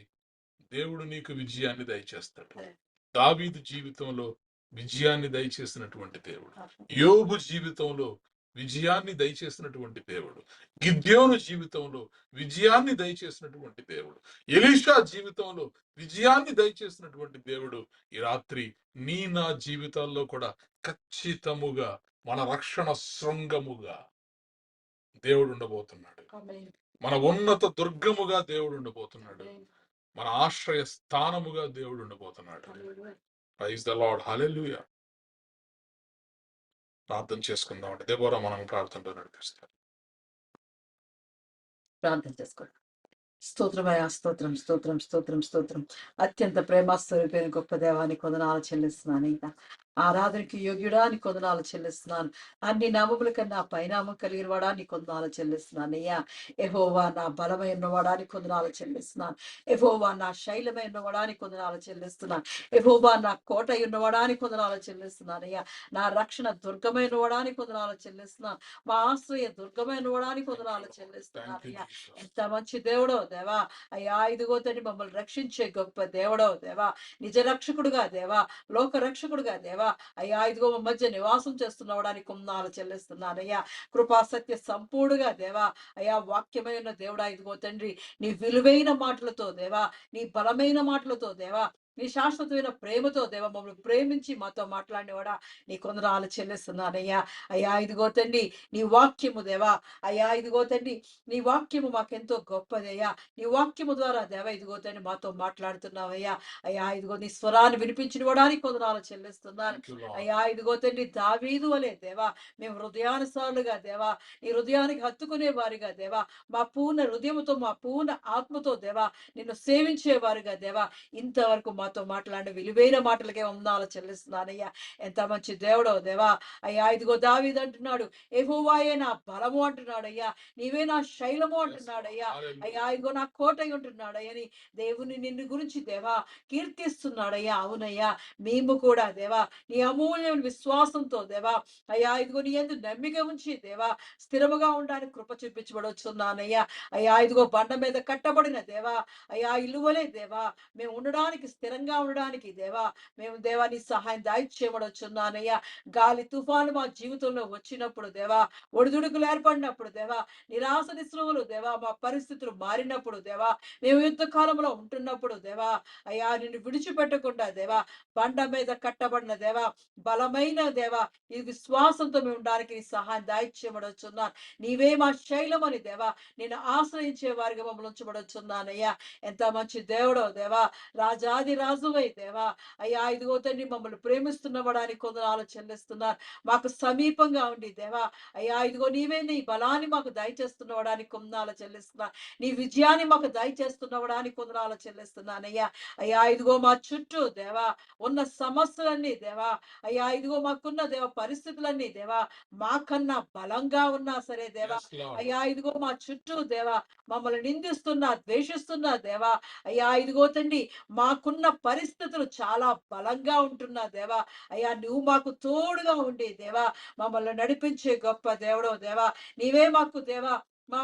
S2: దేవుడు నీకు విజయాన్ని దయచేస్తాడు. దావీదు జీవితంలో విజయాన్ని దయచేసినటువంటి దేవుడు, యోబు జీవితంలో విజయాన్ని దయచేసినటువంటి దేవుడు, గిద్యోను జీవితంలో విజయాన్ని దయచేసినటువంటి దేవుడు, ఎలీషా జీవితంలో విజయాన్ని దయచేసినటువంటి దేవుడు ఈ రాత్రి నా జీవితాల్లో కూడా ఖచ్చితముగా మన రక్షణ శృంగముగా దేవుడు ఉండబోతున్నాడు. మన ఉన్నత దుర్గముగా దేవుడు ఉండబోతున్నాడు. మన ఆశ్రయ స్థానముగా దేవుడు ఉండబోతున్నాడు. Praise the lord. హల్లెలూయా. ప్రార్థన చేసుకుందాం. అంటే దేవరా మనం ప్రార్థనలో నడిపిస్తారు.
S1: ప్రార్థన చేసుకోండి. స్తోత్రమయ స్తోత్రం స్తోత్రం స్తోత్రం స్తోత్రం. అత్యంత ప్రేమస్వరూపైన గొప్ప దేవానికి వందనాలు చెల్లిస్తున్నాను. ఇంకా ఆరాధనకి యోగ్యుడా నీ కొందనాలు చెల్లిస్తున్నాను. అన్ని నామముల కన్నా పైనామం కలిగిన వాడా నీ కొందనాలు చెల్లిస్తున్నాను. అయ్యా యెహోవా నా బలమై ఉన్నవాడా నీ కొందనాలు చెల్లిస్తున్నాను. యెహోవా నా శైలమై ఉన్నవాడా నీ కొందనాలు చెల్లిస్తున్నాను. యెహోవా నా కోట ఉన్నవాడా నీ కొందనాలు చెల్లిస్తున్నాను. అయ్యా నా రక్షణ దుర్గమైన వాడా నీ కొందనాలు చెల్లిస్తున్నాను. మా ఆశ్రయ దుర్గమైన వాడా నీ కొందనాలు చెల్లిస్తున్నాను. అయ్యా ఎంత మంచి దేవుడో దేవా. అయ్యా ఇదిగో తండ్రి మమ్మల్ని రక్షించే గొప్ప దేవుడో దేవా. నిజ రక్షకుడుగా దేవా, లోక రక్షకుడుగా దేవా. అయ్యా ఇదిగో మా మధ్య నివాసం చేస్తున్నవాడానికి కొందనాలు చెల్లిస్తున్నాను. అయ్యా కృపా సత్య సంపూర్ణగా దేవా. అయ్యా వాక్యమైన దేవుడా ఇదిగో తండ్రి నీ విలువైన మాటలతో దేవా, నీ బలమైన మాటలతో దేవా, నీ శాశ్వతమైన ప్రేమతో దేవ మమ్మల్ని ప్రేమించి మాతో మాట్లాడినవాడా నీ కొందనాలు చెల్లిస్తున్నానయ్యా. అయ్యా ఇదిగో తండ్రి నీ వాక్యము దేవా. అయ్యా ఇదిగో తండ్రి నీ వాక్యము మాకెంతో గొప్పదయ్యా. నీ వాక్యము ద్వారా దేవ ఇదిగో తండ్రి మాతో మాట్లాడుతున్నావయ్యా. అయ్యా ఇదిగో నీ స్వరాన్ని వినిపించిన వాడానికి కొందనాలు చెల్లిస్తున్నాను. అయ్యా ఇదిగో తండ్రి దావీదు వలే దేవా మేము హృదయానుసారులుగా దేవా, నీ హృదయానికి హత్తుకునే వారిగా దేవా, మా పూర్ణ హృదయముతో మా పూర్ణ ఆత్మతో దేవా నిన్ను సేవించేవారుగా దేవా ఇంతవరకు మాతో మాట్లాడిన విలువైన మాటలకే వందనాలు చెల్లిస్తున్నానయ్యా. ఎంత మంచి దేవుడో దేవా. అయ్యా ఇదిగో దావీదు అంటున్నాడు, యెహోవాయే నా బలము అంటున్నాడయ్యా. నీవే నా శైలము అంటున్నాడయ్యా. అయ్యా ఇదిగో నా కోటై ఉంటున్నాడయ్యా అని దేవుని నిన్ను గురించి దేవా కీర్తిస్తున్నాడయ్యా. అవునయ్యా, మేము కూడా దేవా నీ అమూల్యమైన విశ్వాసంతో దేవా అయ్యా ఇదిగో నీ యందు నమ్మిక ఉంచి దేవా స్థిరముగా ఉండడానికి కృప చూపించబడుచున్నానయ్యా. అయ్యా ఇదిగో బండ మీద కట్టబడిన దేవా అయ్యా ఇల్లువలే దేవా మేము ఉండడానికి స్థిరంగా ఉండడానికి దేవా మేము దేవా నీ సహాయం దాయిచ్చేయబడుచున్నానయ్యా. గాలి తుఫాను మా జీవితంలో వచ్చినప్పుడు దేవా, ఒడిదుడుకులు ఏర్పడినప్పుడు దేవా, నిరాశ నిస్పృహలు దేవా మా పరిస్థితులు మారినప్పుడు దేవా, మేము యుద్ధ కాలంలో ఉంటున్నప్పుడు దేవా అయ్యా నిన్ను విడిచిపెట్టకుండా దేవా బండ మీద కట్టబడిన దేవా బలమైన దేవా ఈ విశ్వాసంతో మేము ఉండడానికి నీ సహాయం దాయిచ్చేయబడుచున్నాను. నీవే మా శైలమని దేవా నేను ఆశ్రయించే వారిగా మమ్మల్ని ఉంచబడుచున్నానయ్యా. ఎంత మంచి దేవుడో దేవా, రాజాది రాజువై దేవా అయ్యా ఇదిగో తండ్రి మమ్మల్ని ప్రేమిస్తున్నవడానికి కొందనాలు చెల్లిస్తున్నారు. మాకు సమీపంగా ఉండి దేవా అయ్యా ఇదిగో నీవే నీ బలాన్ని మాకు దయచేస్తున్నవడానికి కొందనాలు చెల్లిస్తున్నారు. నీ విజయాన్ని మాకు దయచేస్తున్నవడానికి కొందనాలు చెల్లిస్తున్నానయ్యా. అయ్యా ఇదిగో మా చుట్టూ దేవా ఉన్న సమస్యలన్నీ దేవా అయ్యా ఇదిగో మాకున్న దేవ పరిస్థితులన్నీ దేవా మాకన్నా బలంగా ఉన్నా సరే దేవా
S2: Yes, Lord.
S1: అయ్యా ఇదిగో మా చుట్టూ దేవా మమ్మల్ని నిందిస్తున్నా ద్వేషిస్తున్నా దేవా అయ్యా ఇదిగో తండ్రి మాకున్న పరిస్థితులు చాలా బలంగా ఉంటున్నా దేవా అయ్యా నువ్వు మాకు తోడుగా ఉండి దేవా మమ్మల్ని నడిపించే గొప్ప దేవుడో దేవా నీవే మాకు దేవా మా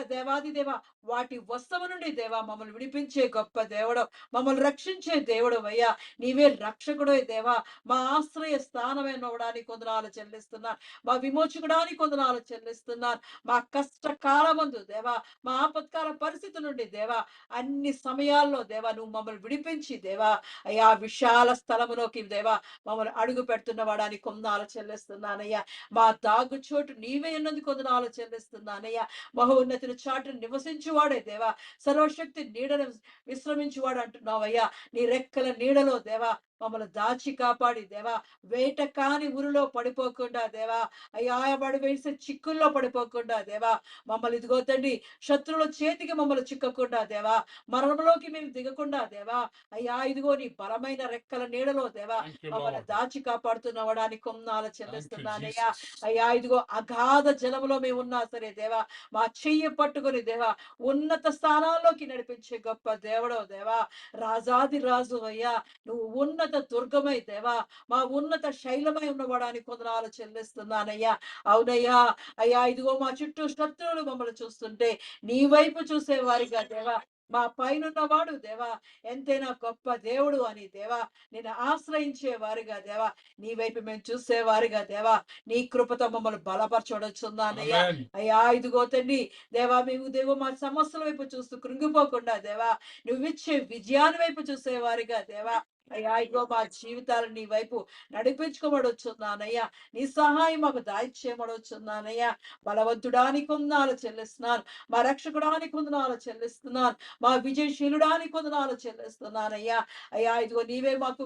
S1: దేవాది దేవా వాటి వస్తము నుండి దేవా మమ్మల్ని విడిపించే గొప్ప దేవుడు, మమ్మల్ని రక్షించే దేవుడు అయ్యా. నీవే రక్షకుడు దేవా, మా ఆశ్రయ స్థానమైనవడానికి కొందనాలు చెల్లిస్తున్నాను. మా విమోచకుడానికి కొందనాలు చెల్లిస్తున్నాను. మా కష్టకాలమందు దేవా, మా ఆపత్కాల పరిస్థితి నుండి దేవా అన్ని సమయాల్లో దేవా నువ్వు మమ్మల్ని విడిపించి దేవా అయ్యా విశాల స్థలములోకి దేవా మమ్మల్ని అడుగు పెడుతున్న వాడానికి కొందనాలు చెల్లిస్తున్నానయ్యా. మా దాగు చోటు నీవే ఉన్నది కొందనాలు చెల్లిస్తున్నానయ్యా. మహోన్నతిని చాటును నివసించువాడే దేవా, సర్వశక్తి నీడను విశ్రమించువాడు అంటున్నావయ్యా. నీ రెక్కల నీడలో దేవా మమ్మల్ని దాచి కాపాడి దేవా వేట కాని ఊరిలో పడిపోకుండా దేవా అయ్యా పడి వేసే చిక్కుల్లో పడిపోకుండా దేవా మమ్మల్ని ఇదిగో తండ్రి శత్రువుల చేతికి మమ్మల్ని చిక్కకుండా దేవా మరణంలోకి మేము దిగకుండా దేవా అయ్యా ఇదిగో నీ బలమైన రెక్కల నీడలో దేవా
S2: Thank you,
S1: మమ్మల్ని
S2: Lord.
S1: దాచి కాపాడుతున్నవడానికి కొన్నాళ్ళు
S2: Thank you,
S1: చెల్లిస్తున్నానయ్యా.
S2: Jesus.
S1: అయ్యా ఇదిగో అగాధ జలములో మేము ఉన్నా సరే దేవా మా చెయ్యి పట్టుకొని దేవా ఉన్నత స్థానాల్లోకి నడిపించే గొప్ప దేవుడో దేవా, రాజాది రాజు అయ్యా. నువ్వు ఉన్నత దుర్గమై దేవా మా ఉన్నత శైలమై ఉన్నవాడానికి కొందనాలు చెల్లిస్తున్నానయ్యా. అవునయ్యా అయ్యా ఇదిగో మా చుట్టూ శత్రువులు మమ్మల్ని చూస్తుంటే నీ వైపు చూసే వారిగా దేవా మా పైనున్నవాడు దేవా ఎంతైనా గొప్ప దేవుడు అని దేవా నేను ఆశ్రయించే వారిగా దేవా నీ వైపు మేము చూసేవారిగా దేవా నీ కృపతో మమ్మల్ని బలపరచొచ్చున్నానయ్యా.
S2: Amen.
S1: అయ్యా ఇదిగో తండ్రి దేవా మేము దేవో మా సమస్యల వైపు చూస్తూ కృంగిపోకుండా దేవా నువ్విచ్చే విజయాన్ని వైపు చూసేవారిగా దేవా అయ్యా ఇదిగో మా జీవితాలు నీ వైపు నడిపించుకోబడొచ్చున్నానయ్యా. నీ సహాయం మాకు దాయిచ్చేయబడొచ్చున్నానయ్యా. బలవంతుడానికి కొందనాలు చెల్లిస్తున్నాను, మా రక్షకుడానికి కొందనాలు చెల్లిస్తున్నాను, మా విజయశీలుడానికి కొందనాలు చెల్లిస్తున్నానయ్యా. అయ్యా ఇదిగో నీవే మాకు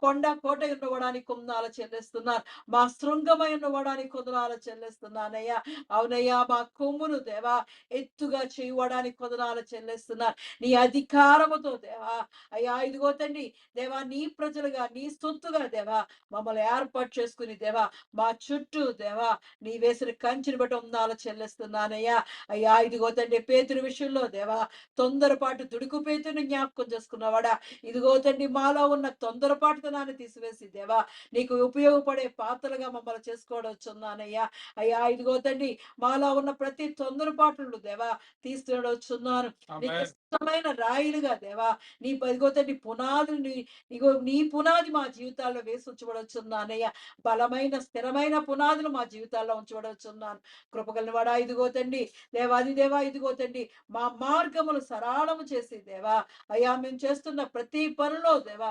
S1: కొండ కోట ఉండవడానికి కొందనాలు చెల్లిస్తున్నాను, మా శృంగమై ఉండవడానికి కొందనాలు చెల్లిస్తున్నానయ్యా. అవునయ్యా మా కొమ్మును దేవా ఎత్తుగా చేయడానికి కొందనాలు చెల్లిస్తున్నాను. నీ అధికారముతో దేవా అయ్యా ఇదిగో తండ్రి దేవా నీ ప్రజలుగా నీ సొత్తుగా దేవా మమ్మల్ని ఏర్పాటు చేసుకుని దేవా మా చుట్టూ దేవా నీ వేసిన కంచిని బట్టి ఉందాలో చెల్లిస్తున్నానయ్యా. అయ్యా ఇదిగో తండ్రి పేతురు విషయంలో దేవా తొందరపాటు దుడుకు పేతుని జ్ఞాపకం చేసుకున్నవాడా ఇదిగో తండ్రి మాలో ఉన్న తొందరపాటుతనాన్ని తీసివేసి దేవా నీకు ఉపయోగపడే పాత్రలుగా మమ్మల్ని చేసుకోవడొచ్చున్నానయ్యా. అయ్యా ఇదిగో తండ్రి మాలో ఉన్న ప్రతి తొందరపాట్లు దేవా తీసుకువచ్చున్నాను. నీకు
S2: Amen.
S1: ఇష్టమైన రాయిలుగా దేవా నీ ఇదిగో తండ్రి పునాదుని ఇగో నీ పునాది మా జీవితాల్లో వేసి ఉంచబడొచ్చున్నానయ్యా. బలమైన స్థిరమైన పునాదులు మా జీవితాల్లో ఉంచబడొచ్చున్నాను. కృపగలిగిన వాడా ఇదిగో తండ్రి దేవాది దేవా ఇదిగో తండ్రి మా మార్గములు సరళము చేసి దేవా అయ్యా మేము చేస్తున్న ప్రతి పనిలో దేవా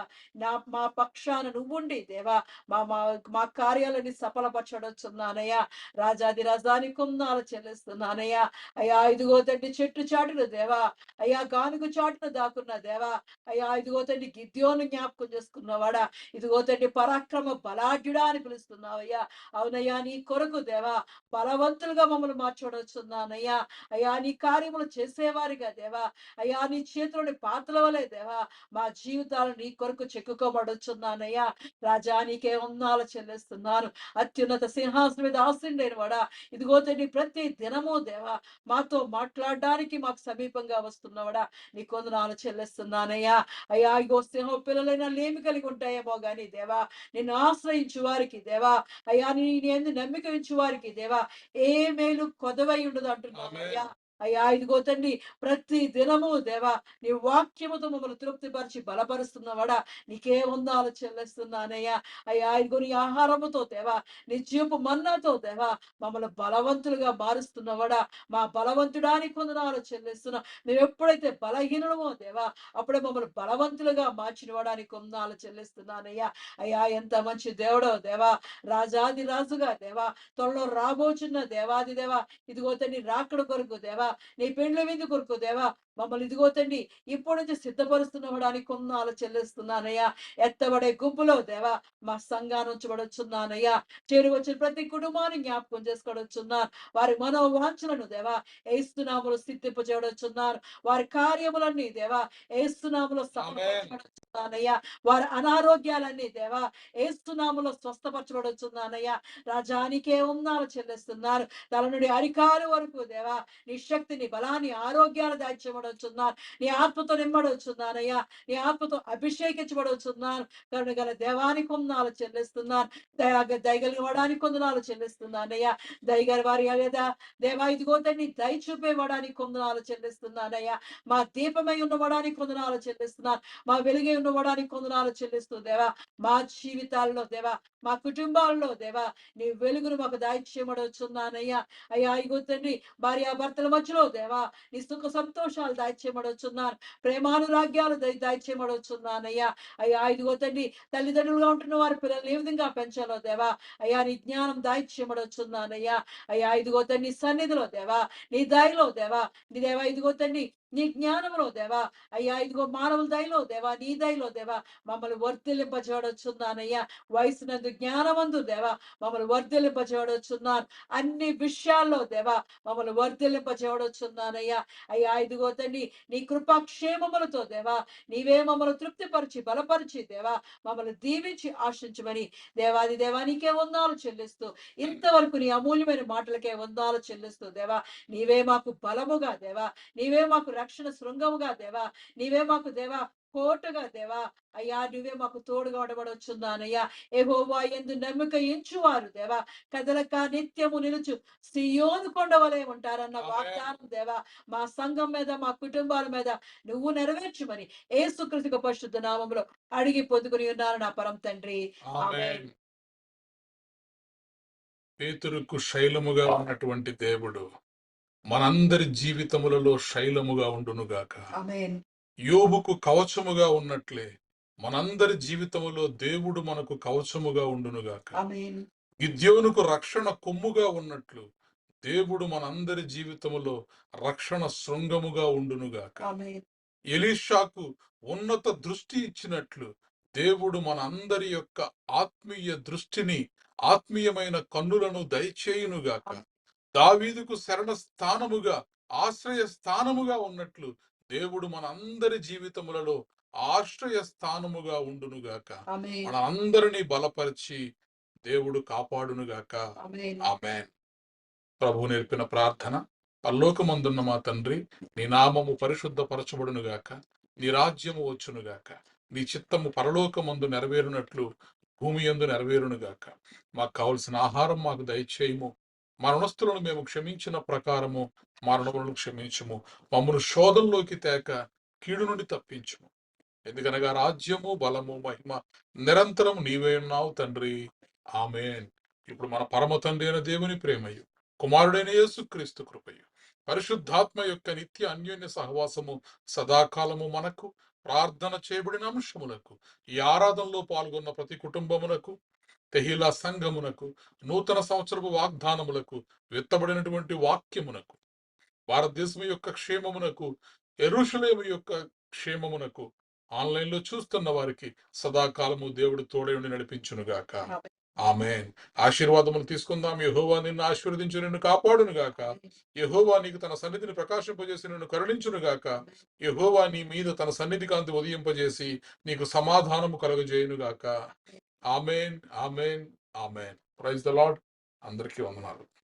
S1: మా పక్షాన నువ్వుండి దేవా మా మా మా కార్యాలని సఫలపరచడొచ్చున్నానయ్యా. రాజాది రాజాని కొందాలు చెల్లిస్తున్నానయ్యా. అయ్యా ఇదిగో తండ్రి చెట్టు చాటును దేవా అయ్యా గానుగు చాటును దాకున్న దేవా అయ్యా ఇదిగో తండ్రి గిద్యోను జ్ఞాపకం చేసుకున్నవాడా, ఇదిగో తండ్రి పరాక్రమ బలాఢ్యుడా అని పిలుస్తున్నావయ్యా. అవునయ్యా, నీ కొరకు దేవా బలవంతులుగా మమ్మల్ని మార్చబడుచున్నానయ్యా. అయ్యా, నీ కార్యములు చేసేవారిగా దేవా, అయ్యా నీ చేతిలోని పాత్రల వలె దేవా మా జీవితాలు నీ కొరకు చెక్కుకోబడుచున్నానయ్యా. రాజా, నీకే వందనాలు చెల్లిస్తున్నాను. అత్యున్నత సింహాసనం మీద ఆసీనుడైన వాడా, ఇదిగో తండ్రి ప్రతి దినము దేవా మాతో మాట్లాడడానికి మాకు సమీపంగా వస్తున్నవాడా, నీకు వందనాలు చెల్లిస్తున్నానయ్యా. అయ్యా, ఇగో సింహం పిల్లలైనా లేమి కలిగి ఉంటాయేమో గాని దేవా, నిన్ను ఆశ్రయించు వారికి దేవా, అయ్యా నీ యందు నమ్మిక ఉంచు వారికి దేవా ఏ మేలు కొదవై ఉండదు అంటున్నావు అయ్యా. అయ్యా, ఇదిగో తండ్రి ప్రతి దినము దేవా నీ వాక్యముతో మమ్మల్ని తృప్తిపరిచి బలపరుస్తున్నవాడా, నీకే వందనాలు చెల్లిస్తున్నానయ్యా. అయ్యా, ఇదిగో నీ ఆహారముతో దేవా, నీ జీవపు మన్నాతో దేవా మమ్మల్ని బలవంతులుగా మారుస్తున్నవాడా, మా బలవంతుడానికి వందనాలు చెల్లిస్తున్నాం. మేము ఎప్పుడైతే బలహీనమో దేవా అప్పుడే మమ్మల్ని బలవంతులుగా మార్చిన నీకు వందనాలు చెల్లిస్తున్నానయ్యా. అయ్యా, ఎంత మంచి దేవుడో దేవా, రాజాది రాజుగా దేవా, త్వరలో రాబోచున్న దేవాది దేవా, ఇదిగో తండ్రి రాకడ కొరకు దేవా, నీ పెండ్ల విందు కొరకు దేవా మమ్మల్ని ఇదిగో తండ్రి ఇప్పటి నుంచి సిద్ధపరుస్తున్నవడానికి వందనాలు చెల్లిస్తున్నానయ్యా. ఎత్తబడే గుంపులో దేవా మా సంఘాన్ని ఉంచబడుచున్నానయ్యా. చేరి వచ్చిన ప్రతి కుటుంబాన్ని జ్ఞాపకం చేసుకోవచ్చున్నాను. వారి మనోవాంఛలను దేవా ఏస్తున్నాములు సిద్ధింపజేయవచ్చున్నారు. వారి కార్యములన్నీ దేవా ఏస్తున్నాములో సమర్పించబడుచున్నానయ్యా. వారి అనారోగ్యాలన్నీ దేవా ఏస్తున్నాములో స్వస్థపరచబడుచున్నానయ్యా. రాజానికే వందనాలు చెల్లిస్తున్నారు. తల నుండి అరికాలు వరకు దేవా నీ శక్తిని, బలాన్ని, ఆరోగ్యాన్ని దాయిచ్చబడుచున్నాను. నీ ఆత్మతో నింపబడుచున్నానయ్యా. నీ ఆత్మతో అభిషేకించబడుచున్నాను. కరుణ గల దేవానికి వందనాలు చెల్లిస్తున్నాను. దయగలిగిన వాడానికి వందనాలు చెల్లిస్తున్నానయ్యా. దయగల వారి లేదా దేవా ఇదిగో తండ్రి దయ చూపేవాడానికి వందనాలు చెల్లిస్తున్నానయ్యా. మా దీపమై ఉన్నవాడానికి వందనాలు చెల్లిస్తున్నాను. మా వెలుగై ఉన్నవాడానికి వందనాలు చెల్లిస్తూ దేవా మా జీవితాల్లో దేవా, మా కుటుంబాల్లో దేవా నీ వెలుగును మాకు దాయిచ్చేయమడుచున్నానయ్యా. అయ్యా, ఇగో తండ్రి భార్యాభర్తల మధ్యలో దేవా నీ సుఖ సంతోషాలు దాయిచ్చేయమడుచున్నాను. ప్రేమానురాగ్యాలు దాయిచ్చేయమడుచున్నానయ్యా. అయ్యా, ఇదిగో తండ్రి తల్లిదండ్రులుగా ఉంటున్న వారి పిల్లల్ని ఏ విధంగా పెంచాలో దేవా అయ్యా నీ జ్ఞానం దాయిచ్చేయమడుచున్నానయ్యా. అయ్యా, ఇదిగో తండ్రి నీ సన్నిధిలో దేవా, నీ దయలో దేవా, నీ దేవా ఇదిగో తండ్రి నీ జ్ఞానంలో దేవా, అయ్యా ఇదిగో మానవుల దయలో దేవా, నీ దయలో దేవా మమ్మల్ని వర్ధిల్లింపజేయవచ్చున్నానయ్యా. వయసునందు జ్ఞానమందు దేవా మమ్మల్ని వర్ధిల్లింపజేయవచ్చున్నాను. అన్ని విషయాల్లో దేవా మమ్మల్ని వర్ధిల్లింపజేయవచ్చున్నానయ్యా. అయ్యా, ఇదిగో తండ్రి నీ కృపాక్షేమములతో దేవా నీవే మమ్మల్ని తృప్తిపరిచి బలపరిచి దేవా మమ్మల్ని దీవించి ఆశించమని దేవాది దేవానికే వందనాలు చెల్లిస్తూ ఇంతవరకు నీ అమూల్యమైన మాటలకే వందనాలు చెల్లిస్తూ దేవా నీవే మాకు బలముగా దేవా, నీవే మాకు రక్షణ శృంగముగా దేవా, నీవే మాకు దేవా కోటగా దేవా, అయ్యా నువ్వే మాకు తోడుగా ఉండబడొచ్చున్నానయ్యా. యెహోవా యందు నమ్మిక ఎంచువారు దేవా కదలక నిత్యము నిలుచు సియోను కొండ వలె ఉంటారన్న వాగ్దానం దేవా మా సంఘం మీద, మా కుటుంబాల మీద నువ్వు నెరవేర్చుమని యేసుక్రీస్తు పరిశుద్ధ నామములో అడిగి పొందుకుని ఉన్నారు నా పరం తండ్రి. ఆమేన్.
S2: పేతురుకు శైలముగా ఉన్నటువంటి దేవుడు మనందరి జీవితములలో శైలముగా ఉండునుగాక.
S1: ఆమేన్.
S2: యోబుకు కవచముగా ఉన్నట్లే మనందరి జీవితములో దేవుడు మనకు కవచముగా ఉండునుగాక.
S1: ఆమేన్.
S2: గిద్యోనుకు రక్షణ కొమ్ముగా ఉన్నట్లు దేవుడు మనందరి జీవితములో రక్షణ శృంగముగా ఉండునుగాక.
S1: ఆమేన్.
S2: ఎలీషాకు ఉన్నత దృష్టి ఇచ్చినట్లు దేవుడు మన అందరి యొక్క ఆత్మీయ దృష్టిని, ఆత్మీయమైన కన్నులను దయచేయునుగాక. దావీదుకు శరణ స్థానముగా, ఆశ్రయ స్థానముగా ఉన్నట్లు దేవుడు మన అందరి జీవితములలో ఆశ్రయ స్థానముగా ఉండునుగాక.
S1: ఆమేన్.
S2: మన అందరినీ బలపరిచి దేవుడు కాపాడునుగాక.
S1: ఆమేన్.
S2: ఆమేన్. ప్రభు నేర్పిన ప్రార్థన. పరలోకమందున్న మా తండ్రి, నీ నామము పరిశుద్ధపరచబడునుగాక, నీ రాజ్యము వచ్చునుగాక, నీ చిత్తము పరలోకమందు నెరవేరునట్లు భూమి యందు నెరవేరునుగాక. మాకు కావలసిన ఆహారం మాకు దయచేయము. మా రుణస్థులను మేము క్షమించిన ప్రకారము మా రుణములను క్షమించుము. మమ్మను శోధంలోకి తేక కీడు నుండి తప్పించుము. ఎందుకనగా రాజ్యము, బలము, మహిమ నిరంతరం నీవే ఉన్నావు తండ్రి. ఆమేన్. ఇప్పుడు మన పరమ తండ్రి అయిన దేవుని ప్రేమయు, కుమారుడైన యేసుక్రీస్తు కృపయు, పరిశుద్ధాత్మ యొక్క నిత్య అన్యోన్య సహవాసము సదాకాలము మనకు, ప్రార్థన చేయబడిన అంశములకు, ఈ ఆరాధనలో పాల్గొన్న ప్రతి కుటుంబమునకు, తెహిలా సంఘమునకు, నూతన సంవత్సరపు వాగ్దానములకు, విత్తబడినటువంటి వాక్యమునకు, భారతదేశం యొక్క క్షేమమునకు, యెరూషలేము యొక్క క్షేమమునకు, ఆన్లైన్ లో చూస్తున్న వారికి సదాకాలము దేవుడు తోడై ఉండి నడిపించునుగాక. ఆమేన్. ఆశీర్వాదములు తీసుకుందాం. యెహోవా నిన్ను ఆశీర్వదించు, నిన్ను కాపాడును గాక. యెహోవా నీకు తన సన్నిధిని ప్రకాశింపజేసి నిన్ను కరుణించును గాక. యెహోవా నీ మీద తన సన్నిధి కాంతి ఉదయింపజేసి నీకు సమాధానము కలుగజేయును గాక. Amen, amen, amen. Praise the Lord. అందరికీ వందనాలు.